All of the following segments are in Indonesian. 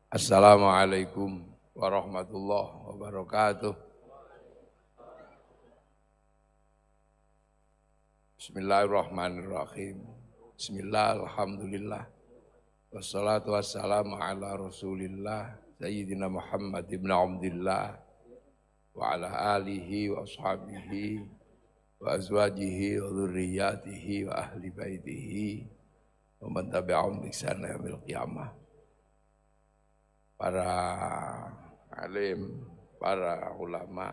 Assalamualaikum warahmatullahi wabarakatuh. Bismillahirrahmanirrahim. Bismillah, alhamdulillah. Wassalatu wassalamu ala rasulillah Sayyidina Muhammad ibn Abdillah wa ala alihi wa ashabihi wa azwajihi wa dhurriyyatihi wa ahli baitihi wa man tabi'ahum bi ihsan ila yaumil qiyamah. Para alim, para ulama,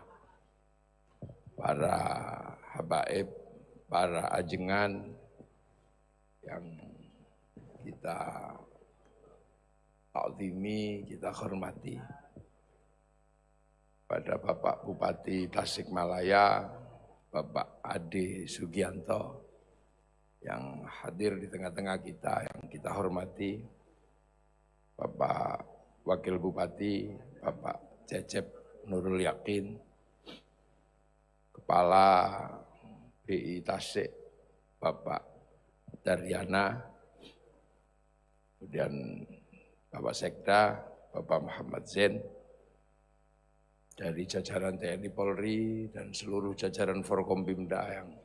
para habaib, para ajengan yang kita ta'zimi, kita hormati. Pada Bapak Bupati Tasikmalaya, Bapak Ade Sugianto yang hadir di tengah-tengah kita, yang kita hormati, Bapak Wakil Bupati, Bapak Cecep Nurul Yakin, Kepala BI Tasik, Bapak Daryana, kemudian Bapak Sekda, Bapak Muhammad Zain, dari jajaran TNI Polri dan seluruh jajaran Forkompimda yang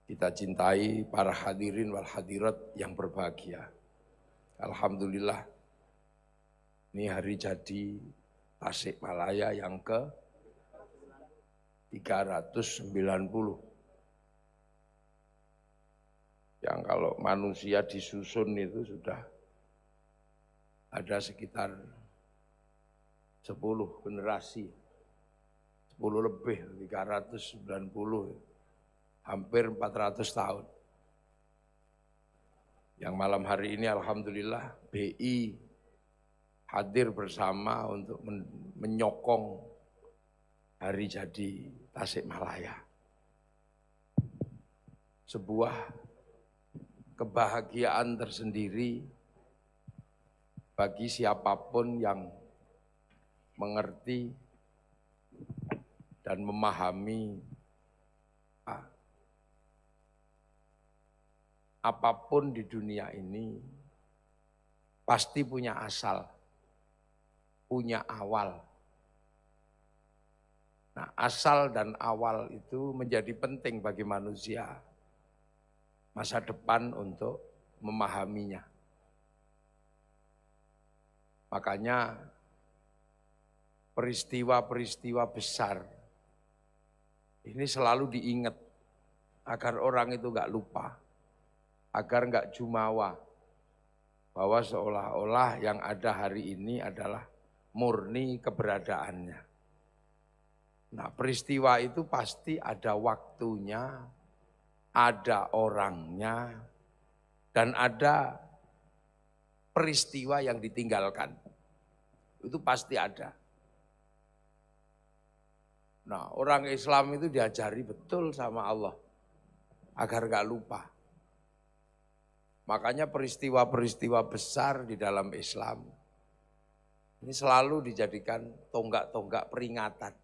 kita cintai, para hadirin wal hadirat yang berbahagia. Alhamdulillah, ini hari jadi Tasikmalaya yang ke 390. Yang kalau manusia disusun itu sudah ada sekitar 10 generasi. 10 lebih, 390, hampir 400 tahun. Yang malam hari ini alhamdulillah BI hadir bersama untuk menyokong hari jadi Tasikmalaya. Sebuah kebahagiaan tersendiri bagi siapapun yang mengerti dan memahami apapun di dunia ini pasti punya asal, punya awal. Nah, asal dan awal itu menjadi penting bagi manusia masa depan untuk memahaminya. Makanya peristiwa-peristiwa besar ini selalu diingat agar orang itu enggak lupa, agar enggak jumawa bahwa seolah-olah yang ada hari ini adalah murni keberadaannya. Nah, peristiwa itu pasti ada waktunya, ada orangnya, dan ada peristiwa yang ditinggalkan. Itu pasti ada. Nah, orang Islam itu diajari betul sama Allah agar gak lupa. Makanya peristiwa-peristiwa besar di dalam Islam ini selalu dijadikan tonggak-tonggak peringatan.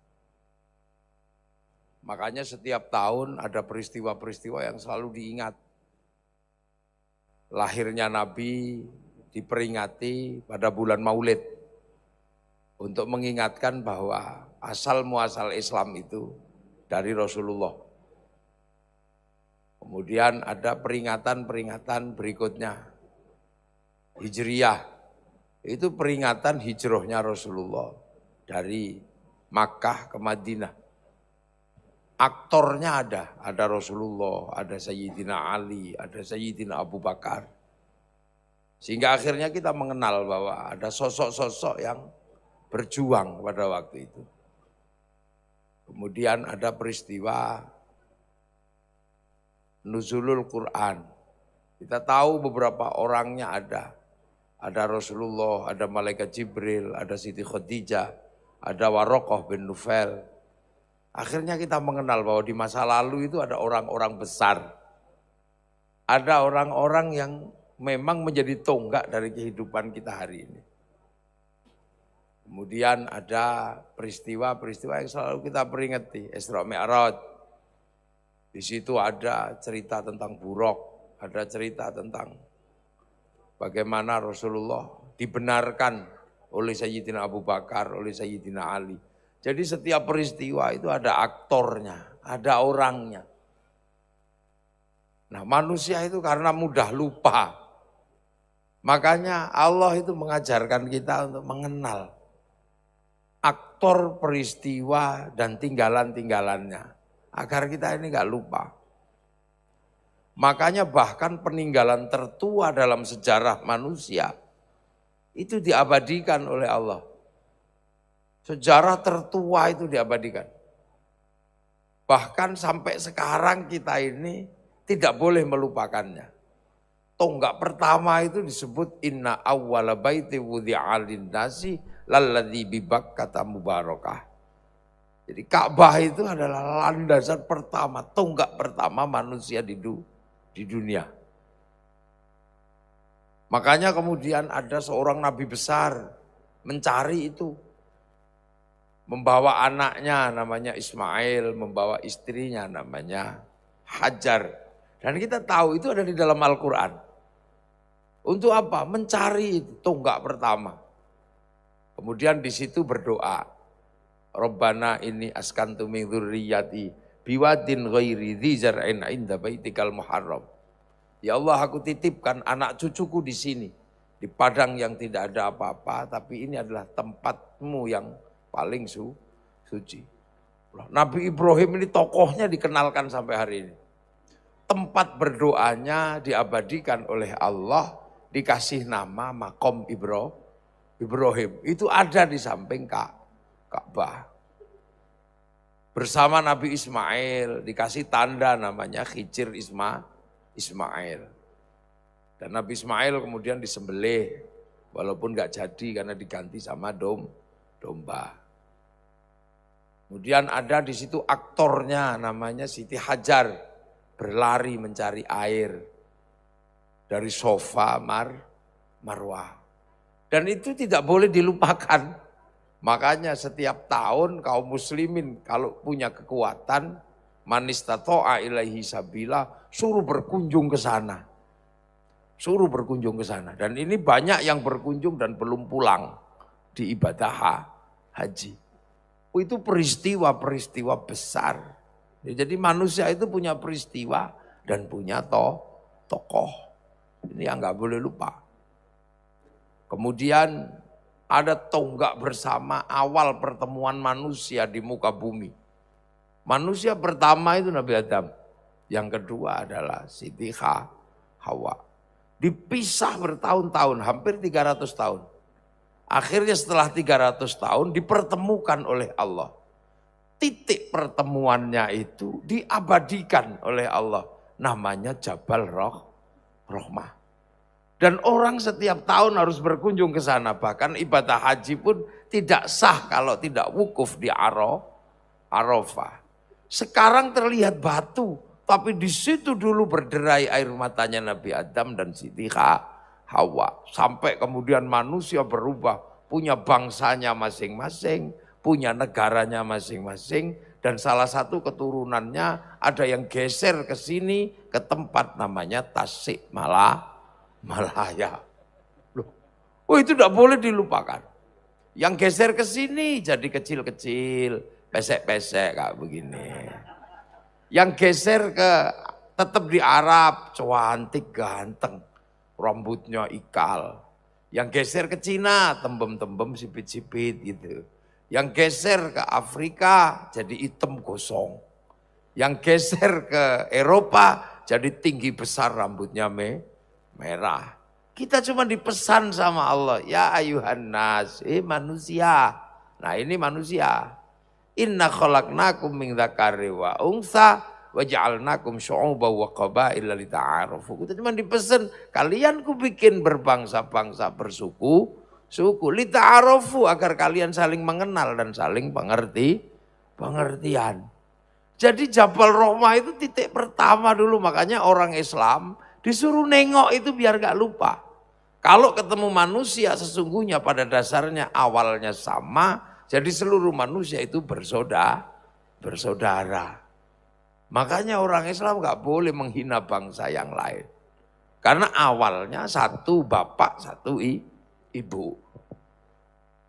Makanya setiap tahun ada peristiwa-peristiwa yang selalu diingat. Lahirnya Nabi diperingati pada bulan Maulid untuk mengingatkan bahwa asal muasal Islam itu dari Rasulullah. Kemudian ada peringatan-peringatan berikutnya. Hijriyah, itu peringatan hijrahnya Rasulullah dari Makkah ke Madinah. Aktornya ada Rasulullah, ada Sayyidina Ali, ada Sayyidina Abu Bakar. Sehingga akhirnya kita mengenal bahwa ada sosok-sosok yang berjuang pada waktu itu. Kemudian ada peristiwa Nuzulul Quran. Kita tahu beberapa orangnya ada. Ada Rasulullah, ada Malaikat Jibril, ada Siti Khadijah, ada Waraqah bin Nufail. Akhirnya kita mengenal bahwa di masa lalu itu ada orang-orang besar. Ada orang-orang yang memang menjadi tonggak dari kehidupan kita hari ini. Kemudian ada peristiwa-peristiwa yang selalu kita peringati, Isra Mi'raj. Di situ ada cerita tentang Buraq, ada cerita tentang Bagaimana Rasulullah dibenarkan oleh Sayyidina Abu Bakar, oleh Sayyidina Ali. Jadi setiap peristiwa itu ada aktornya, ada orangnya. Nah manusia itu karena mudah lupa. Makanya Allah itu mengajarkan kita untuk mengenal aktor peristiwa dan tinggalan-tinggalannya. Agar kita ini gak lupa. Makanya bahkan peninggalan tertua dalam sejarah manusia itu diabadikan oleh Allah. Sejarah tertua itu diabadikan. Bahkan sampai sekarang kita ini tidak boleh melupakannya. Tonggak pertama itu disebut inna awwala baiti wudi'a lin-nasi lalladzi bi Bakkah mubarakah. Jadi Ka'bah itu adalah landasan pertama, tonggak pertama manusia di dunia. Makanya kemudian ada seorang nabi besar mencari itu. Membawa anaknya namanya Ismail, membawa istrinya namanya Hajar. Dan kita tahu itu ada di dalam Al-Quran. Untuk apa? Mencari itu tonggak pertama. Kemudian di situ berdoa. Rabbana ini askantu min dzurriyyati biwadin ghairi dzi zar'in 'inda baitikal muharram. Ya Allah, aku titipkan anak cucuku di sini. Di padang yang tidak ada apa-apa, tapi ini adalah tempatmu yang paling suci. Nabi Ibrahim ini tokohnya dikenalkan sampai hari ini. Tempat berdoanya diabadikan oleh Allah, dikasih nama Maqam Ibrahim. Itu ada di samping Ka'bah. Bersama Nabi Ismail dikasih tanda namanya Khijir Ismail. Dan Nabi Ismail kemudian disembelih, walaupun gak jadi karena diganti sama domba. Kemudian ada di situ aktornya namanya Siti Hajar, berlari mencari air dari Sofa Marwah. Dan itu tidak boleh dilupakan. Makanya setiap tahun kaum muslimin kalau punya kekuatan, man istata'a ilaihi sabila, suruh berkunjung ke sana. Suruh berkunjung ke sana. Dan ini banyak yang berkunjung dan belum pulang di ibadah haji. Itu peristiwa-peristiwa besar. Jadi manusia itu punya peristiwa dan punya tokoh. Ini yang gak boleh lupa. Kemudian ada tonggak bersama awal pertemuan manusia di muka bumi. Manusia pertama itu Nabi Adam. Yang kedua adalah Siti Hawa. Dipisah bertahun-tahun, hampir 300 tahun. Akhirnya setelah 300 tahun dipertemukan oleh Allah. Titik pertemuannya itu diabadikan oleh Allah. Namanya Jabal Rahmah. Dan orang setiap tahun harus berkunjung ke sana. Bahkan ibadah haji pun tidak sah kalau tidak wukuf di Arafah. Sekarang terlihat batu. Tapi di situ dulu berderai air matanya Nabi Adam dan Siti Hawa. Sampai kemudian manusia berubah, punya bangsanya masing-masing, punya negaranya masing-masing. Dan salah satu keturunannya ada yang geser ke sini, ke tempat namanya Tasik Malaya. Loh, oh itu tidak boleh dilupakan. Yang geser ke sini jadi kecil-kecil, pesek-pesek kayak begini. Yang geser ke tetap di Arab, cantik, ganteng. Rambutnya ikal. Yang geser ke Cina, tembem-tembem sipit-sipit gitu. Yang geser ke Afrika, jadi hitam gosong. Yang geser ke Eropa, jadi tinggi besar rambutnya merah. Kita cuma dipesan sama Allah, ya ayuhan nas, manusia. Nah ini manusia. Inna khalaqnakum min dzakari wa untha waja'alnakum syu'uban wa qabaila lita'arafu. Kita cuma dipesan, kalian ku bikin berbangsa-bangsa bersuku lita'arafu agar kalian saling mengenal dan saling pengertian. Jadi Jabal Rahmah itu titik pertama dulu, makanya orang Islam disuruh nengok itu biar gak lupa. Kalau ketemu manusia sesungguhnya pada dasarnya awalnya sama, jadi seluruh manusia itu bersaudara. Makanya orang Islam gak boleh menghina bangsa yang lain. Karena awalnya satu bapak, satu ibu.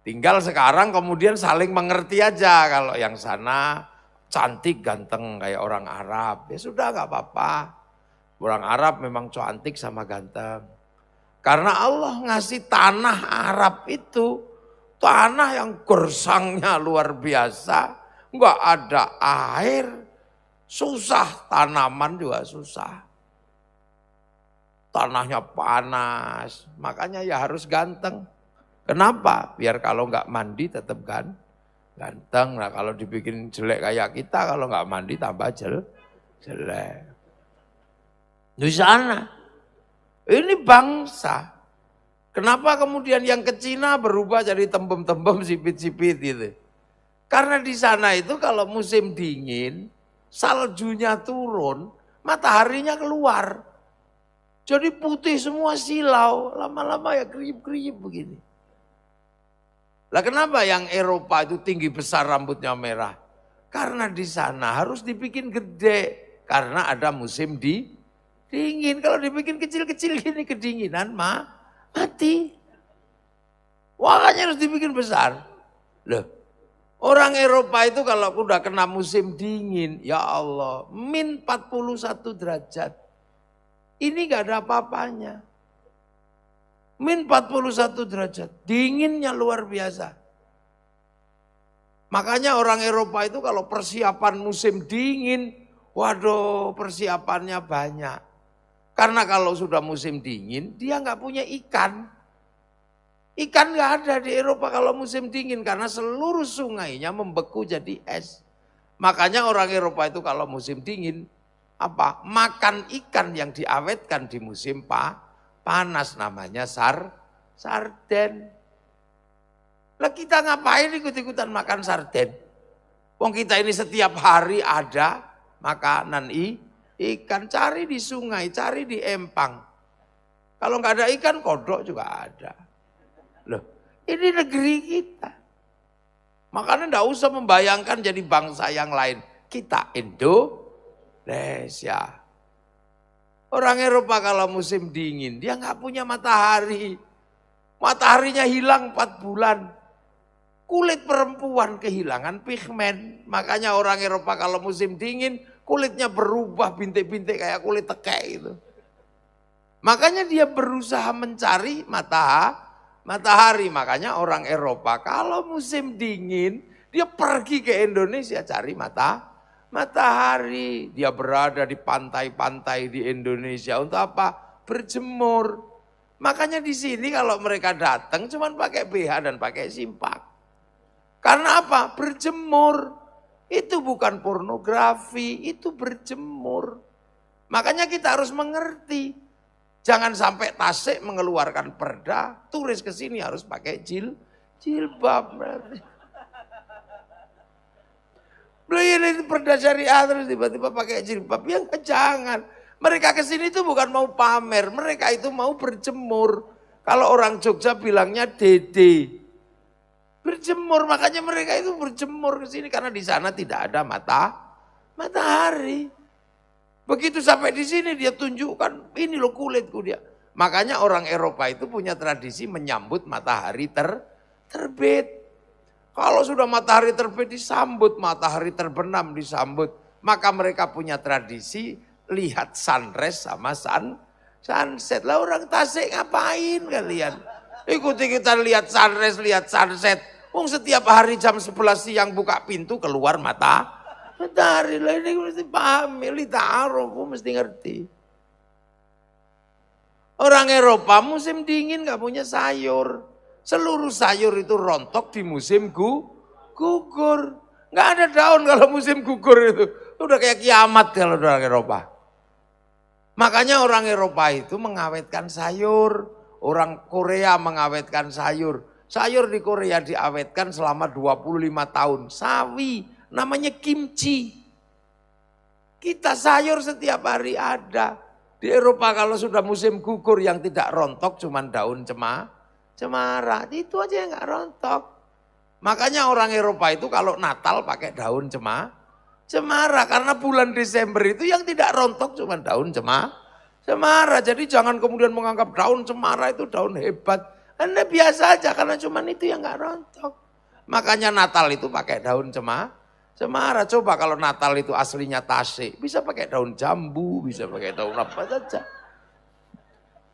Tinggal sekarang kemudian saling mengerti aja. Kalau yang sana cantik, ganteng kayak orang Arab. Ya sudah gak apa-apa. Orang Arab memang cantik sama ganteng. Karena Allah ngasih tanah Arab itu. Tanah yang gersangnya luar biasa. Gak ada air. Susah, tanaman juga susah. Tanahnya panas, makanya ya harus ganteng. Kenapa? Biar kalau nggak mandi tetap ganteng. Nah kalau dibikin jelek kayak kita, kalau nggak mandi tambah jelek. Di sana, ini bangsa. Kenapa kemudian yang ke Cina berubah jadi tembem-tembem sipit-sipit gitu? Karena di sana itu kalau musim dingin, saljunya turun, mataharinya keluar. Jadi putih semua silau, lama-lama ya kriip-kriip begini. Lah kenapa yang Eropa itu tinggi besar rambutnya merah? Karena di sana harus dibikin gede, karena ada musim dingin. Kalau dibikin kecil-kecil gini kedinginan mati. Makanya harus dibikin besar. Loh, orang Eropa itu kalau udah kena musim dingin, ya Allah, min 41 derajat. Ini gak ada apa-apanya. Min 41 derajat. Dinginnya luar biasa. Makanya orang Eropa itu kalau persiapan musim dingin, waduh persiapannya banyak. Karena kalau sudah musim dingin, dia gak punya ikan. Ikan gak ada di Eropa kalau musim dingin. Karena seluruh sungainya membeku jadi es. Makanya orang Eropa itu kalau musim dingin, makan ikan yang diawetkan di musim panas, namanya sarden. Lah kita ngapain ikut-ikutan makan sarden? Wong kita ini setiap hari ada makanan ikan, cari di sungai, cari di empang. Kalau nggak ada ikan, kodok juga ada. Loh, ini negeri kita. Makanya nggak usah membayangkan jadi bangsa yang lain. Kita Indonesia. Orang Eropa kalau musim dingin, dia nggak punya matahari. Mataharinya hilang 4 bulan. Kulit perempuan kehilangan pigmen. Makanya orang Eropa kalau musim dingin, kulitnya berubah bintik-bintik kayak kulit tekek itu. Makanya dia berusaha mencari matahari. Makanya orang Eropa kalau musim dingin, dia pergi ke Indonesia cari matahari. Dia berada di pantai-pantai di Indonesia untuk apa? Berjemur. Makanya di sini kalau mereka datang cuman pakai BH dan pakai simpak. Karena apa? Berjemur. Itu bukan pornografi, itu berjemur. Makanya kita harus mengerti. Jangan sampai Tasik mengeluarkan perda, turis ke sini harus pakai jilbab. Beliau ini perda syariah terus tiba-tiba pakai jilbab. Ya jangan. Mereka ke sini itu bukan mau pamer, mereka itu mau berjemur. Kalau orang Jogja bilangnya dede. Berjemur, makanya mereka itu berjemur ke sini karena di sana tidak ada matahari. Begitu sampai di sini dia tunjukkan, ini loh kulitku dia. Makanya orang Eropa itu punya tradisi menyambut matahari terbit. Kalau sudah matahari terbit disambut, matahari terbenam disambut. Maka mereka punya tradisi lihat sunrise sama sunset. Lah orang Tasik ngapain kalian? Ikut-ikutan lihat sunrise, lihat sunset. Setiap hari jam 11 siang buka pintu keluar matahari. Lah ini mesti paham, ta'arufu mesti ngerti. Orang Eropa musim dingin gak punya sayur. Seluruh sayur itu rontok di musim gugur. Gak ada daun kalau musim gugur itu. Udah kayak kiamat kalau orang Eropa. Makanya orang Eropa itu mengawetkan sayur. Orang Korea mengawetkan sayur. Sayur di Korea diawetkan selama 25 tahun. Sawi, namanya kimchi. Kita sayur setiap hari ada. Di Eropa kalau sudah musim gugur yang tidak rontok cuman daun cemara. Itu aja yang gak rontok. Makanya orang Eropa itu kalau Natal pakai daun cemara. Karena bulan Desember itu yang tidak rontok cuman daun cemara. Cemara, jadi jangan kemudian menganggap daun cemara itu daun hebat. Anda biasa aja karena cuman itu yang nggak rontok. Makanya Natal itu pakai daun cemara. Coba kalau Natal itu aslinya tasik, bisa pakai daun jambu, bisa pakai daun apa saja.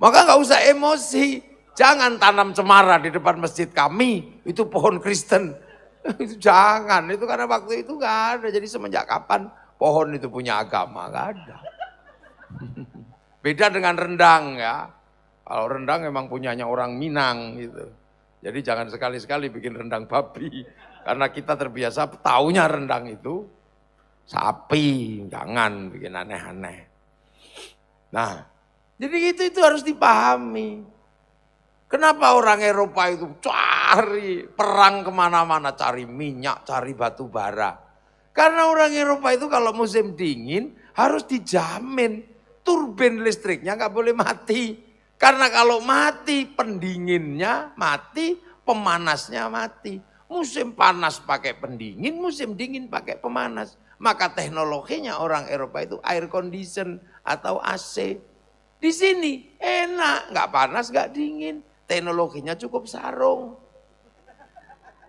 Maka nggak usah emosi. Jangan tanam cemara di depan masjid kami, itu pohon Kristen. Itu jangan, itu karena waktu itu nggak ada. Jadi semenjak kapan pohon itu punya agama? Nggak ada. Beda dengan rendang ya. Kalau rendang memang punyanya orang Minang gitu. Jadi jangan sekali-sekali bikin rendang babi. Karena kita terbiasa taunya rendang itu sapi. Jangan bikin aneh-aneh. Nah, jadi itu harus dipahami. Kenapa orang Eropa itu cari perang kemana-mana. Cari minyak, cari batu bara. Karena orang Eropa itu kalau musim dingin harus dijamin. Turbin listriknya nggak boleh mati. Karena kalau mati pendinginnya mati, pemanasnya mati. Musim panas pakai pendingin, musim dingin pakai pemanas. Maka teknologinya orang Eropa itu air condition atau AC. Di sini enak, nggak panas, nggak dingin. Teknologinya cukup sarung.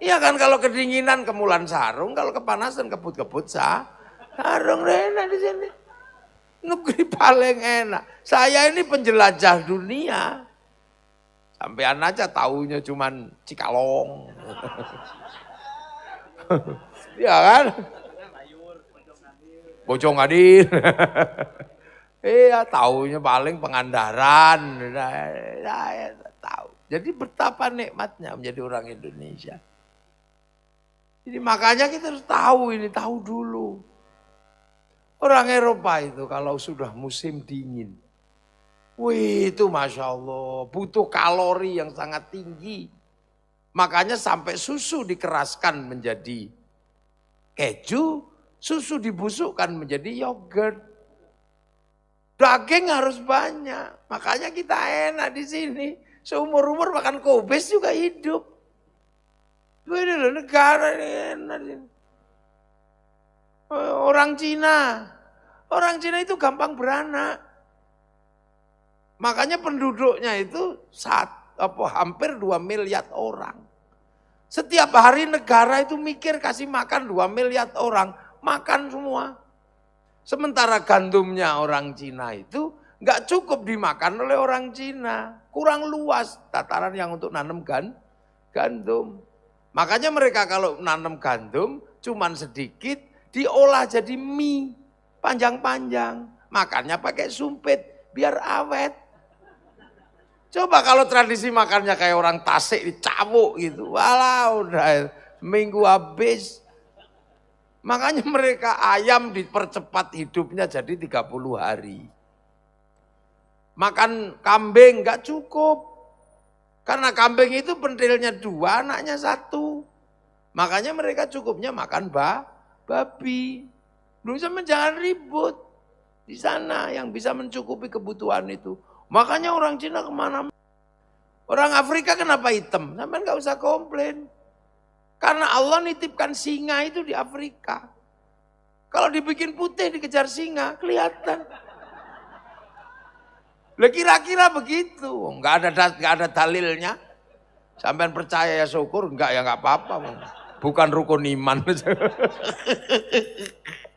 Iya kan kalau kedinginan kemulan sarung, kalau kepanasan kebut-kebut sarung enak di sini. Negeri paling enak. Saya ini penjelajah dunia. Sampean aja taunya cuman Cikalong. Iya kan? Bojongadir. Iya, taunya paling Pangandaran. Saya tahu. Jadi betapa nikmatnya menjadi orang Indonesia. Jadi makanya kita harus tahu ini, tahu dulu. Orang Eropa itu kalau sudah musim dingin, wih itu Masya Allah, butuh kalori yang sangat tinggi. Makanya sampai susu dikeraskan menjadi keju, susu dibusukkan menjadi yogurt. Daging harus banyak, makanya kita enak di sini. Seumur-umur makan kobes juga hidup. Ini loh negara ini enak ini. Orang Cina itu gampang beranak. Makanya penduduknya itu hampir 2 miliar orang. Setiap hari negara itu mikir kasih makan 2 miliar orang, makan semua. Sementara gandumnya orang Cina itu nggak cukup dimakan oleh orang Cina. Kurang luas tataran yang untuk nanam gandum. Makanya mereka kalau nanam gandum cuman sedikit, diolah jadi mie panjang-panjang. Makannya pakai sumpit biar awet. Coba kalau tradisi makannya kayak orang Tasik dicabuk gitu. Walah udah minggu habis. Makanya mereka ayam dipercepat hidupnya jadi 30 hari. Makan kambing gak cukup. Karena kambing itu pentilnya 2, anaknya 1. Makanya mereka cukupnya makan babi. Belum sama jangan ribut. Di sana yang bisa mencukupi kebutuhan itu. Makanya orang Cina kemana. Orang Afrika kenapa hitam? Sampai gak usah komplain. Karena Allah nitipkan singa itu di Afrika. Kalau dibikin putih dikejar singa, kelihatan. Lah kira-kira begitu, nggak ada dalilnya. Sampean percaya ya syukur, enggak ya nggak apa-apa. Bukan rukun iman.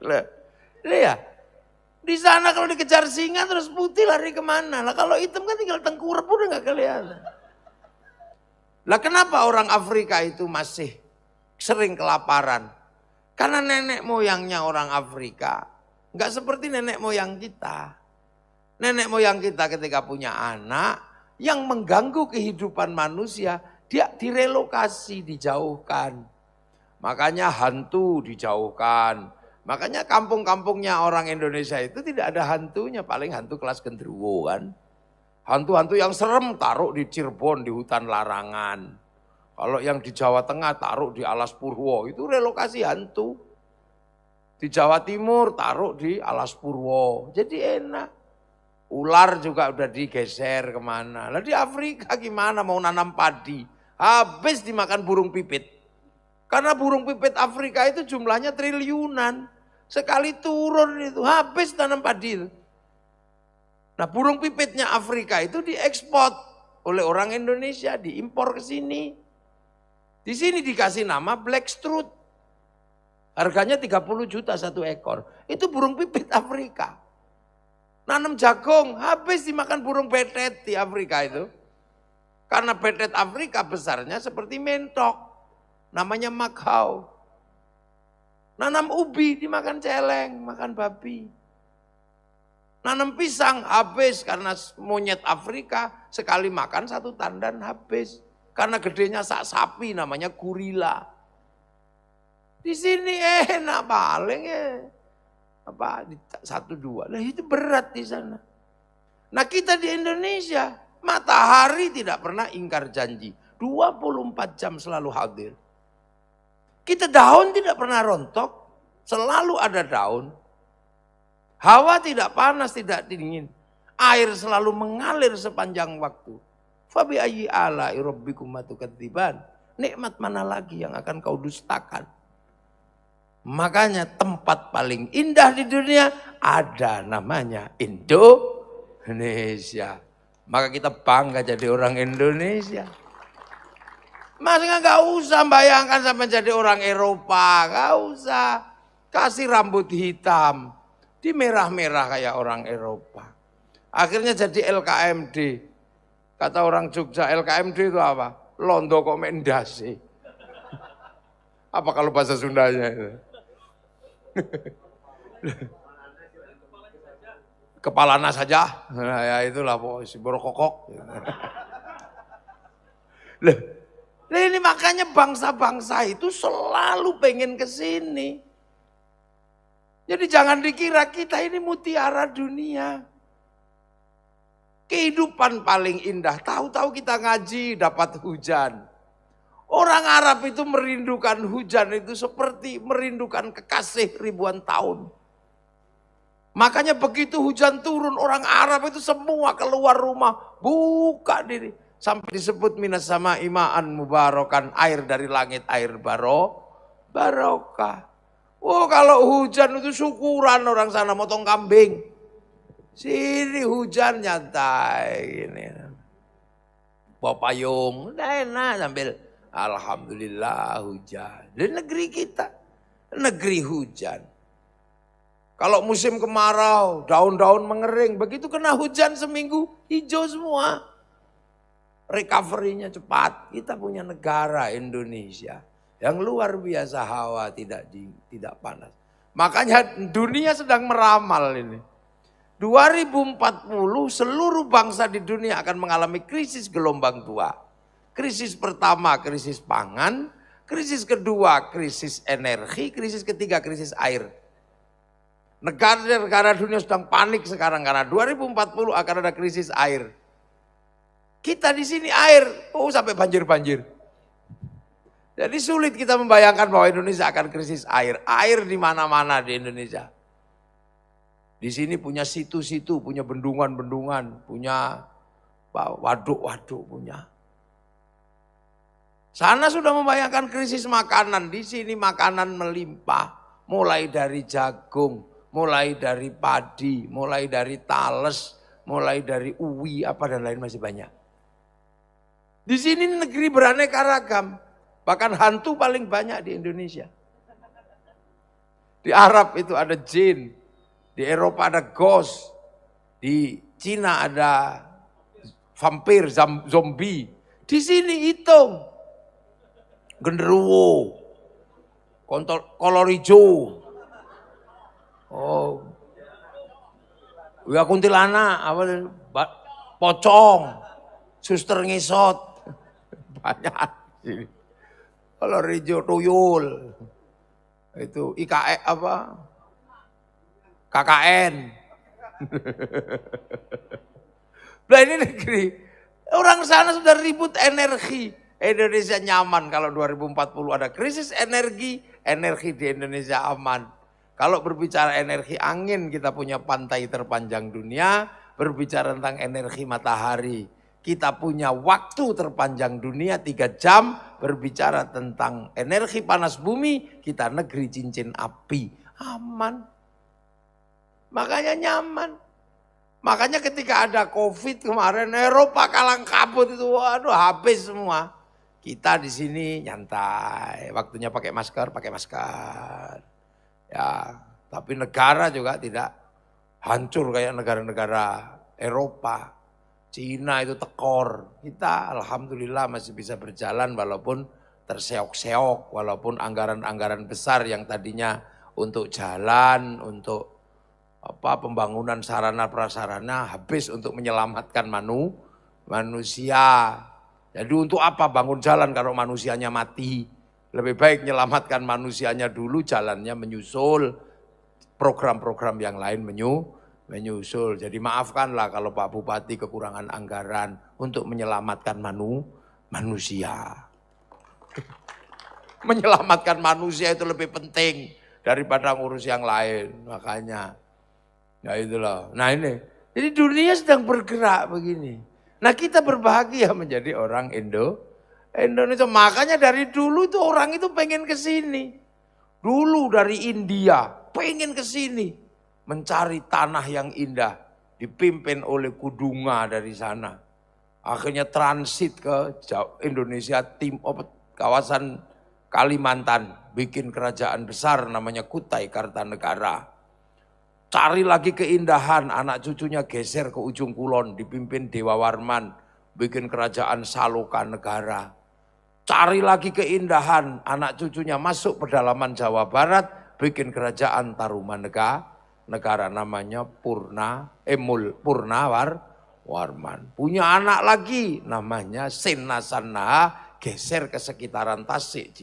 Lah ya, di sana kalau dikejar singa terus putih lari kemana? Lah kalau hitam kan tinggal tengkurap udah nggak kelihatan. Lah kenapa orang Afrika itu masih sering kelaparan? Karena nenek moyangnya orang Afrika nggak seperti nenek moyang kita. Nenek moyang kita ketika punya anak yang mengganggu kehidupan manusia, dia direlokasi, dijauhkan. Makanya hantu dijauhkan. Makanya kampung-kampungnya orang Indonesia itu tidak ada hantunya, paling hantu kelas genderuwo kan. Hantu-hantu yang serem taruh di Cirebon, di hutan larangan. Kalau yang di Jawa Tengah taruh di Alas Purwo, itu relokasi hantu. Di Jawa Timur taruh di Alas Purwo, jadi enak. Ular juga udah digeser kemana. Lah di Afrika gimana mau nanam padi? Habis dimakan burung pipit. Karena burung pipit Afrika itu jumlahnya triliunan. Sekali turun itu habis tanam padi itu. Nah burung pipitnya Afrika itu diekspor oleh orang Indonesia, diimpor ke sini. Di sini dikasih nama Blackstrut. Harganya 30 juta satu ekor. Itu burung pipit Afrika. Nanam jagung, habis dimakan burung betet di Afrika itu. Karena betet Afrika besarnya seperti mentok. Namanya makhau. Nanam ubi dimakan celeng, makan babi. Nanam pisang habis karena monyet Afrika sekali makan satu tandan habis. Karena gedenya sak sapi namanya gorila. Di sini enak paling ya. Apa satu dua, nah itu berat di sana. Nah kita di Indonesia, matahari tidak pernah ingkar janji, 24 jam selalu hadir. Kita daun tidak pernah rontok, selalu ada daun. Hawa tidak panas, tidak dingin. Air selalu mengalir sepanjang waktu. Fabi ayyi ala'i rabbikum tukadziban. Nikmat mana lagi yang akan kau dustakan? Makanya tempat paling indah di dunia ada namanya Indonesia. Maka kita bangga jadi orang Indonesia. Maksudnya gak usah bayangkan sampai jadi orang Eropa. Gak usah. Kasih rambut hitam. Di merah-merah kayak orang Eropa. Akhirnya jadi LKMD. Kata orang Jogja LKMD itu apa? Londo kok mendasi. Apa kalau bahasa Sundanya itu? Kepalanya saja, nah, ya itulah si borokokok. Nah, ini makanya bangsa-bangsa itu selalu pengen ke sini. Jadi jangan dikira kita ini mutiara dunia. Kehidupan paling indah, tahu-tahu kita ngaji dapat hujan. Orang Arab itu merindukan hujan itu seperti merindukan kekasih ribuan tahun. Makanya begitu hujan turun orang Arab itu semua keluar rumah buka diri. Sampai disebut minas sama imaan mubarakan, air dari langit, air barokah. Oh kalau hujan itu syukuran orang sana motong kambing. Sini hujan nyantai ini. Bawa payung, enak sambil alhamdulillah hujan. Di negeri kita, negeri hujan. Kalau musim kemarau, daun-daun mengering. Begitu kena hujan seminggu, hijau semua. Recovery-nya cepat. Kita punya negara Indonesia yang luar biasa, hawa tidak panas. Makanya dunia sedang meramal ini. 2040 seluruh bangsa di dunia akan mengalami krisis gelombang 2. Krisis pertama krisis pangan, krisis kedua krisis energi, krisis ketiga krisis air. Negara-negara dunia sedang panik sekarang karena 2040 akan ada krisis air. Kita di sini air, sampai banjir-banjir. Jadi sulit kita membayangkan bahwa Indonesia akan krisis air. Air di mana-mana di Indonesia. Di sini punya situ-situ, punya bendungan-bendungan, punya waduk-waduk, punya. Sana sudah membayangkan krisis makanan, di sini makanan melimpah. Mulai dari jagung, mulai dari padi, mulai dari tales, mulai dari uwi, apa dan lain masih banyak. Di sini negeri beraneka ragam, bahkan hantu paling banyak di Indonesia. Di Arab itu ada jin, di Eropa ada ghost, di Cina ada vampir, zombie. Di sini hitung. Genderuwo, kolor hijau, ya kuntilanak, pocong, suster ngesot, banyak. Kolor hijau tuyul, itu IKE apa? KKN. Nah ini negeri, orang sana sudah ribut energi. Indonesia nyaman kalau 2040 ada krisis energi, energi di Indonesia aman. Kalau berbicara energi angin, kita punya pantai terpanjang dunia. Berbicara tentang energi matahari, kita punya waktu terpanjang dunia 3 jam. Berbicara tentang energi panas bumi, kita negeri cincin api. Aman. Makanya nyaman. Makanya ketika ada COVID kemarin, Eropa kalang kabut itu, waduh habis semua. Kita di sini nyantai, waktunya pakai masker, pakai masker. Ya, tapi negara juga tidak hancur kayak negara-negara Eropa. Cina itu tekor, kita alhamdulillah masih bisa berjalan walaupun terseok-seok, walaupun anggaran-anggaran besar yang tadinya untuk jalan, untuk pembangunan sarana prasarana habis untuk menyelamatkan manusia. Jadi untuk apa bangun jalan kalau manusianya mati? Lebih baik menyelamatkan manusianya dulu, jalannya menyusul, program-program yang lain menyusul. Jadi maafkanlah kalau Pak Bupati kekurangan anggaran untuk menyelamatkan manusia. Menyelamatkan manusia itu lebih penting daripada ngurus yang lain. Makanya ya itulah. Nah ini, jadi dunia sedang bergerak begini. Nah kita berbahagia menjadi orang Indonesia. Makanya dari dulu itu orang itu pengen ke sini. Dulu dari India pengen ke sini. Mencari tanah yang indah. Dipimpin oleh Kudunga dari sana. Akhirnya transit ke Indonesia, kawasan Kalimantan. Bikin kerajaan besar namanya Kutai Kartanegara. Cari lagi keindahan, anak cucunya geser ke ujung kulon, dipimpin Dewa Warman, bikin kerajaan Saloka Negara. Cari lagi keindahan, anak cucunya masuk pedalaman Jawa Barat, bikin kerajaan Tarumanegara, namanya Warman. Punya anak lagi, namanya Sinasanaha, geser ke sekitaran Tasik,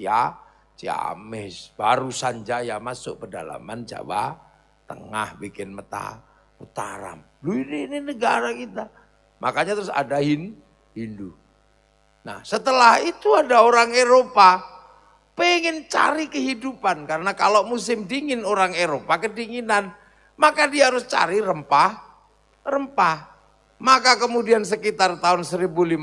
Ciamis. Baru Sanjaya masuk pedalaman Jawa Tengah, bikin Mataram. Ini negara kita. Makanya terus ada Hindu. Nah setelah itu ada orang Eropa pengen cari kehidupan. Karena kalau musim dingin orang Eropa kedinginan. Maka dia harus cari rempah. Maka kemudian sekitar tahun 1515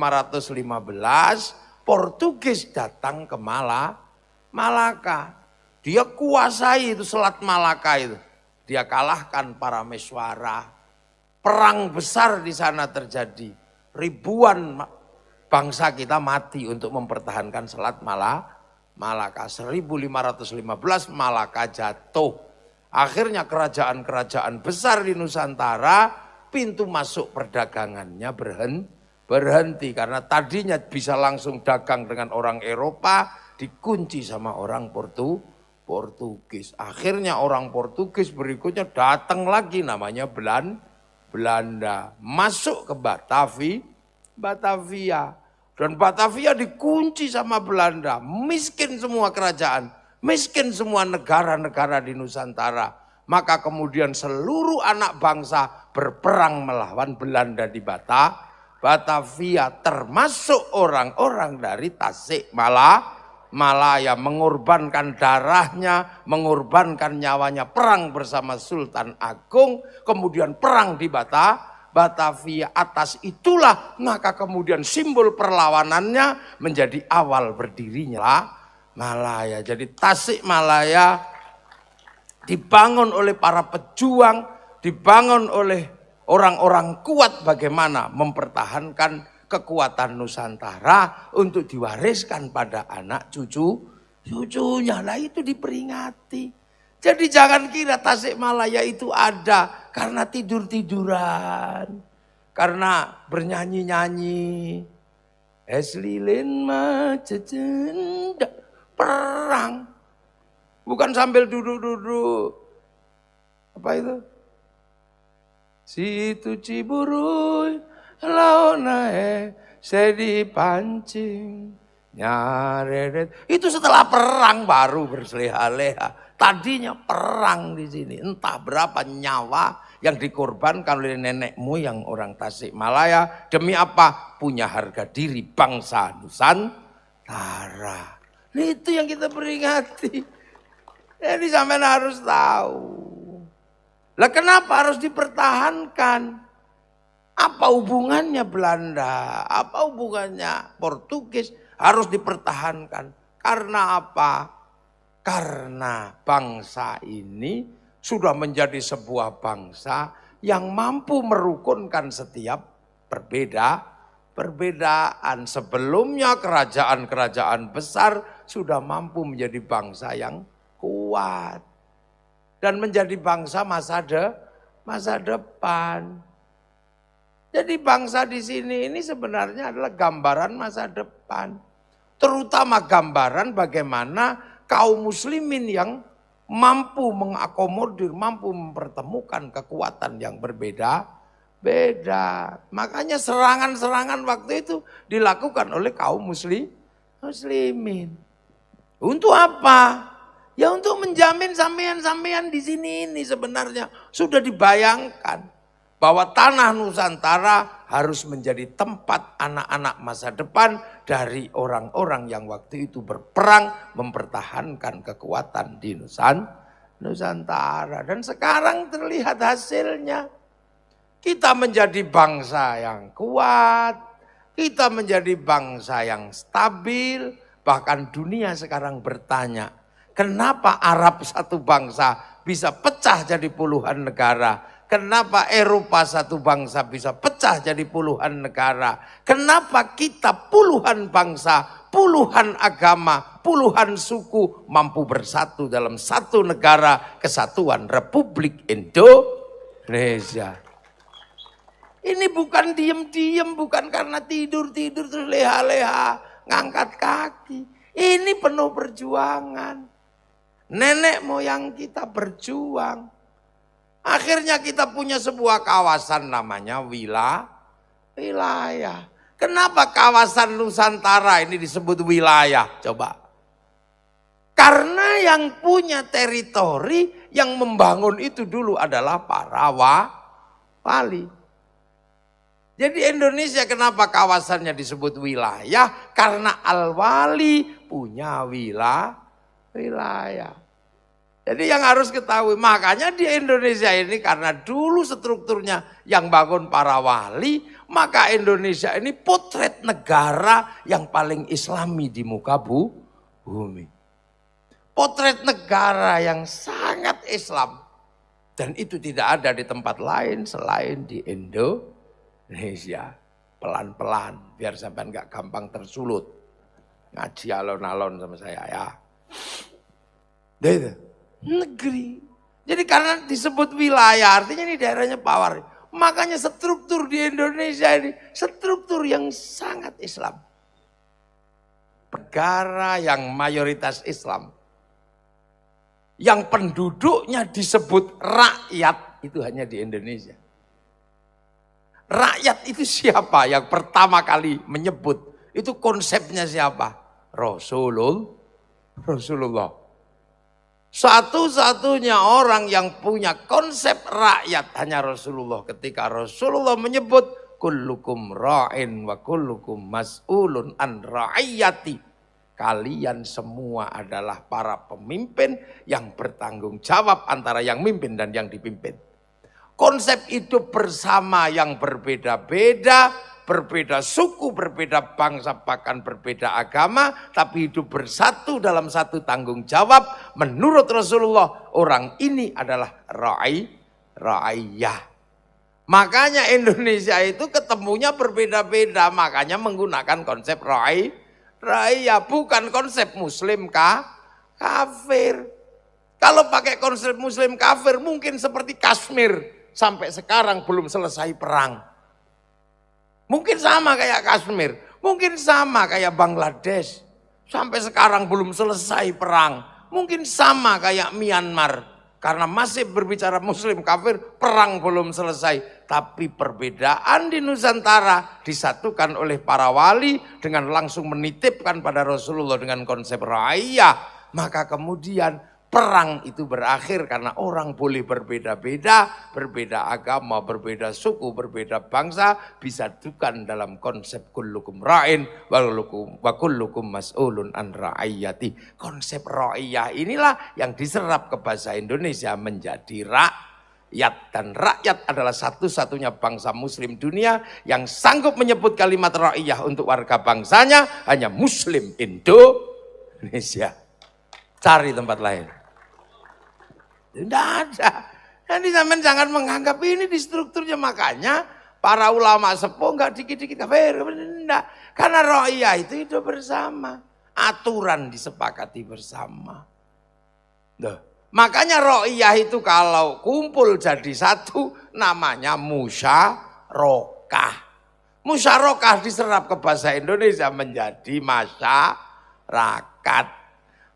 Portugis datang ke Malaka. Dia kuasai itu Selat Malaka itu. Dia kalahkan para Meswara. Perang besar di sana terjadi. Ribuan bangsa kita mati untuk mempertahankan Selat Malaka. 1515 Malaka jatuh. Akhirnya kerajaan-kerajaan besar di Nusantara, pintu masuk perdagangannya berhenti. Karena tadinya bisa langsung dagang dengan orang Eropa, dikunci sama orang Portugis. Akhirnya orang Portugis berikutnya datang lagi namanya Belanda. Masuk ke Batavia. Dan Batavia dikunci sama Belanda. Miskin semua kerajaan. Miskin semua negara-negara di Nusantara. Maka kemudian seluruh anak bangsa berperang melawan Belanda di Batavia. Termasuk orang-orang dari Tasikmalaya, mengorbankan darahnya, mengorbankan nyawanya, perang bersama Sultan Agung, kemudian perang di Batavia. Atas itulah maka kemudian simbol perlawanannya menjadi awal berdirinya Malaya. Jadi Tasikmalaya dibangun oleh para pejuang, dibangun oleh orang-orang kuat bagaimana mempertahankan kekuatan Nusantara untuk diwariskan pada anak cucunya. Lah itu diperingati. Jadi jangan kira Tasikmalaya itu ada karena tidur-tiduran. Karena bernyanyi-nyanyi. Es lilin macecenda. Perang. Bukan sambil duduk-duduk. Apa itu? Situ Ciburuy. Laonae sedi pancing nyareret. Itu setelah perang baru berseleh-leha. Tadinya perang di sini. Entah berapa nyawa yang dikorbankan oleh nenek moyang orang Tasikmalaya. Demi apa? Punya harga diri bangsa Nusantara. Nah, itu yang kita peringati. Jadi sampean harus tahu. Lah kenapa harus dipertahankan? Apa hubungannya Belanda? Apa hubungannya Portugis? Harus dipertahankan. Karena apa? Karena bangsa ini sudah menjadi sebuah bangsa yang mampu merukunkan setiap perbedaan. Sebelumnya kerajaan-kerajaan besar sudah mampu menjadi bangsa yang kuat. Dan menjadi bangsa masa depan. Jadi bangsa di sini ini sebenarnya adalah gambaran masa depan. Terutama gambaran bagaimana kaum muslimin yang mampu mengakomodir, mampu mempertemukan kekuatan yang berbeda-beda. Makanya serangan-serangan waktu itu dilakukan oleh kaum muslimin. Untuk apa? Ya untuk menjamin sampean-sampean di sini ini sebenarnya sudah dibayangkan bahwa tanah Nusantara harus menjadi tempat anak-anak masa depan dari orang-orang yang waktu itu berperang mempertahankan kekuatan di Nusantara. Dan sekarang terlihat hasilnya. Kita menjadi bangsa yang kuat, kita menjadi bangsa yang stabil, bahkan dunia sekarang bertanya, kenapa Arab satu bangsa bisa pecah jadi puluhan negara? Kenapa Eropa satu bangsa bisa pecah jadi puluhan negara? Kenapa kita puluhan bangsa, puluhan agama, puluhan suku mampu bersatu dalam satu negara kesatuan Republik Indonesia? Ini bukan diem-diem, bukan karena tidur-tidur terus leha-leha, ngangkat kaki. Ini penuh perjuangan. Nenek moyang kita berjuang. Akhirnya kita punya sebuah kawasan namanya wilayah. Kenapa kawasan Nusantara ini disebut wilayah? Coba. Karena yang punya teritori, yang membangun itu dulu adalah para wali. Jadi Indonesia kenapa kawasannya disebut wilayah? Karena al-wali punya wilayah. Jadi yang harus ketahui, makanya di Indonesia ini karena dulu strukturnya yang bangun para wali, maka Indonesia ini potret negara yang paling islami di muka bumi. Potret negara yang sangat Islam. Dan itu tidak ada di tempat lain selain di Indonesia. Pelan-pelan, biar sampai nggak gampang tersulut. Ngaji alon-alon sama saya ya. Itu. Negeri. Jadi karena disebut wilayah, artinya ini daerahnya Pawar. Makanya struktur di Indonesia ini, struktur yang sangat Islam. Negara yang mayoritas Islam. Yang penduduknya disebut rakyat, itu hanya di Indonesia. Rakyat itu siapa yang pertama kali menyebut? Itu konsepnya siapa? Rasulullah. Satu-satunya orang yang punya konsep rakyat hanya Rasulullah. Ketika Rasulullah menyebut kullukum ra'in wa kullukum mas'ulun an ra'iyati. Kalian semua adalah para pemimpin yang bertanggung jawab antara yang mimpin dan yang dipimpin. Konsep hidup bersama yang berbeda-beda. Berbeda suku, berbeda bangsa, bahkan berbeda agama, tapi hidup bersatu dalam satu tanggung jawab. Menurut Rasulullah, orang ini adalah ra'iyah. Makanya Indonesia itu ketemunya berbeda-beda, makanya menggunakan konsep ra'iyah, bukan konsep muslim kafir. Kalau pakai konsep muslim kafir, mungkin seperti Kashmir, sampai sekarang belum selesai perang. Mungkin sama kayak Kashmir, mungkin sama kayak Bangladesh. Sampai sekarang belum selesai perang. Mungkin sama kayak Myanmar. Karena masih berbicara muslim kafir, perang belum selesai. Tapi perbedaan di Nusantara disatukan oleh para wali dengan langsung menitipkan pada Rasulullah dengan konsep ra'iyah. Maka kemudian perang itu berakhir karena orang boleh berbeda-beda, berbeda agama, berbeda suku, berbeda bangsa, disatukan dalam konsep kullukum ra'in wa kullukum mas'ulun an ra'iyati. Konsep ra'iyah inilah yang diserap ke bahasa Indonesia menjadi rakyat. Dan rakyat adalah satu-satunya bangsa muslim dunia yang sanggup menyebut kalimat ra'iyah untuk warga bangsanya hanya muslim Indonesia. Cari tempat lain. Tidak ada. Jadi sampean jangan menganggap ini di strukturnya, makanya para ulama sepuh enggak dikit-dikit kafir, enggak. Karena ro'iyah itu hidup bersama, aturan disepakati bersama. Duh. Makanya ro'iyah itu kalau kumpul jadi satu namanya musyarakah. Musyarakah diserap ke bahasa Indonesia menjadi masyarakat.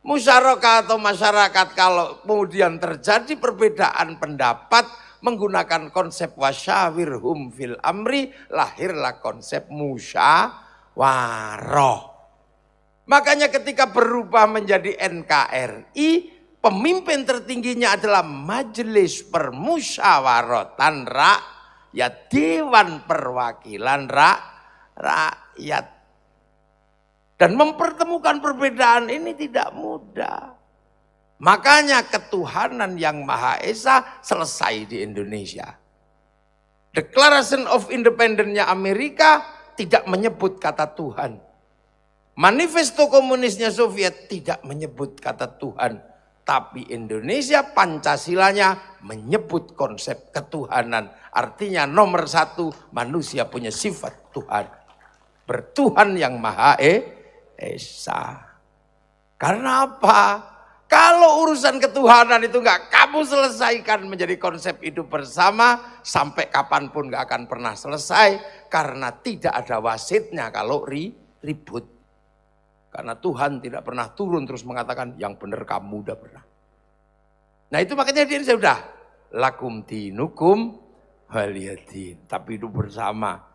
Musyarakah atau masyarakat kalau kemudian terjadi perbedaan pendapat menggunakan konsep wasyawirhum fil amri, lahirlah konsep musyawarah. Makanya ketika berubah menjadi NKRI, pemimpin tertingginya adalah Majelis Permusyawaratan Rakyat, Dewan Perwakilan Rakyat. Dan mempertemukan perbedaan ini tidak mudah. Makanya ketuhanan yang Maha Esa selesai di Indonesia. Declaration of Independence-nya Amerika tidak menyebut kata Tuhan. Manifesto komunisnya Soviet tidak menyebut kata Tuhan. Tapi Indonesia Pancasilanya menyebut konsep ketuhanan. Artinya nomor satu, manusia punya sifat Tuhan. Bertuhan yang Maha Esa. Karena apa? Kalau urusan ketuhanan itu enggak kamu selesaikan menjadi konsep hidup bersama, sampai kapanpun enggak akan pernah selesai. Karena tidak ada wasitnya kalau ribut. Karena Tuhan tidak pernah turun terus mengatakan yang benar kamu udah pernah. Nah itu makanya dia sudah lakum dinukum waliyadin. Tapi hidup bersama.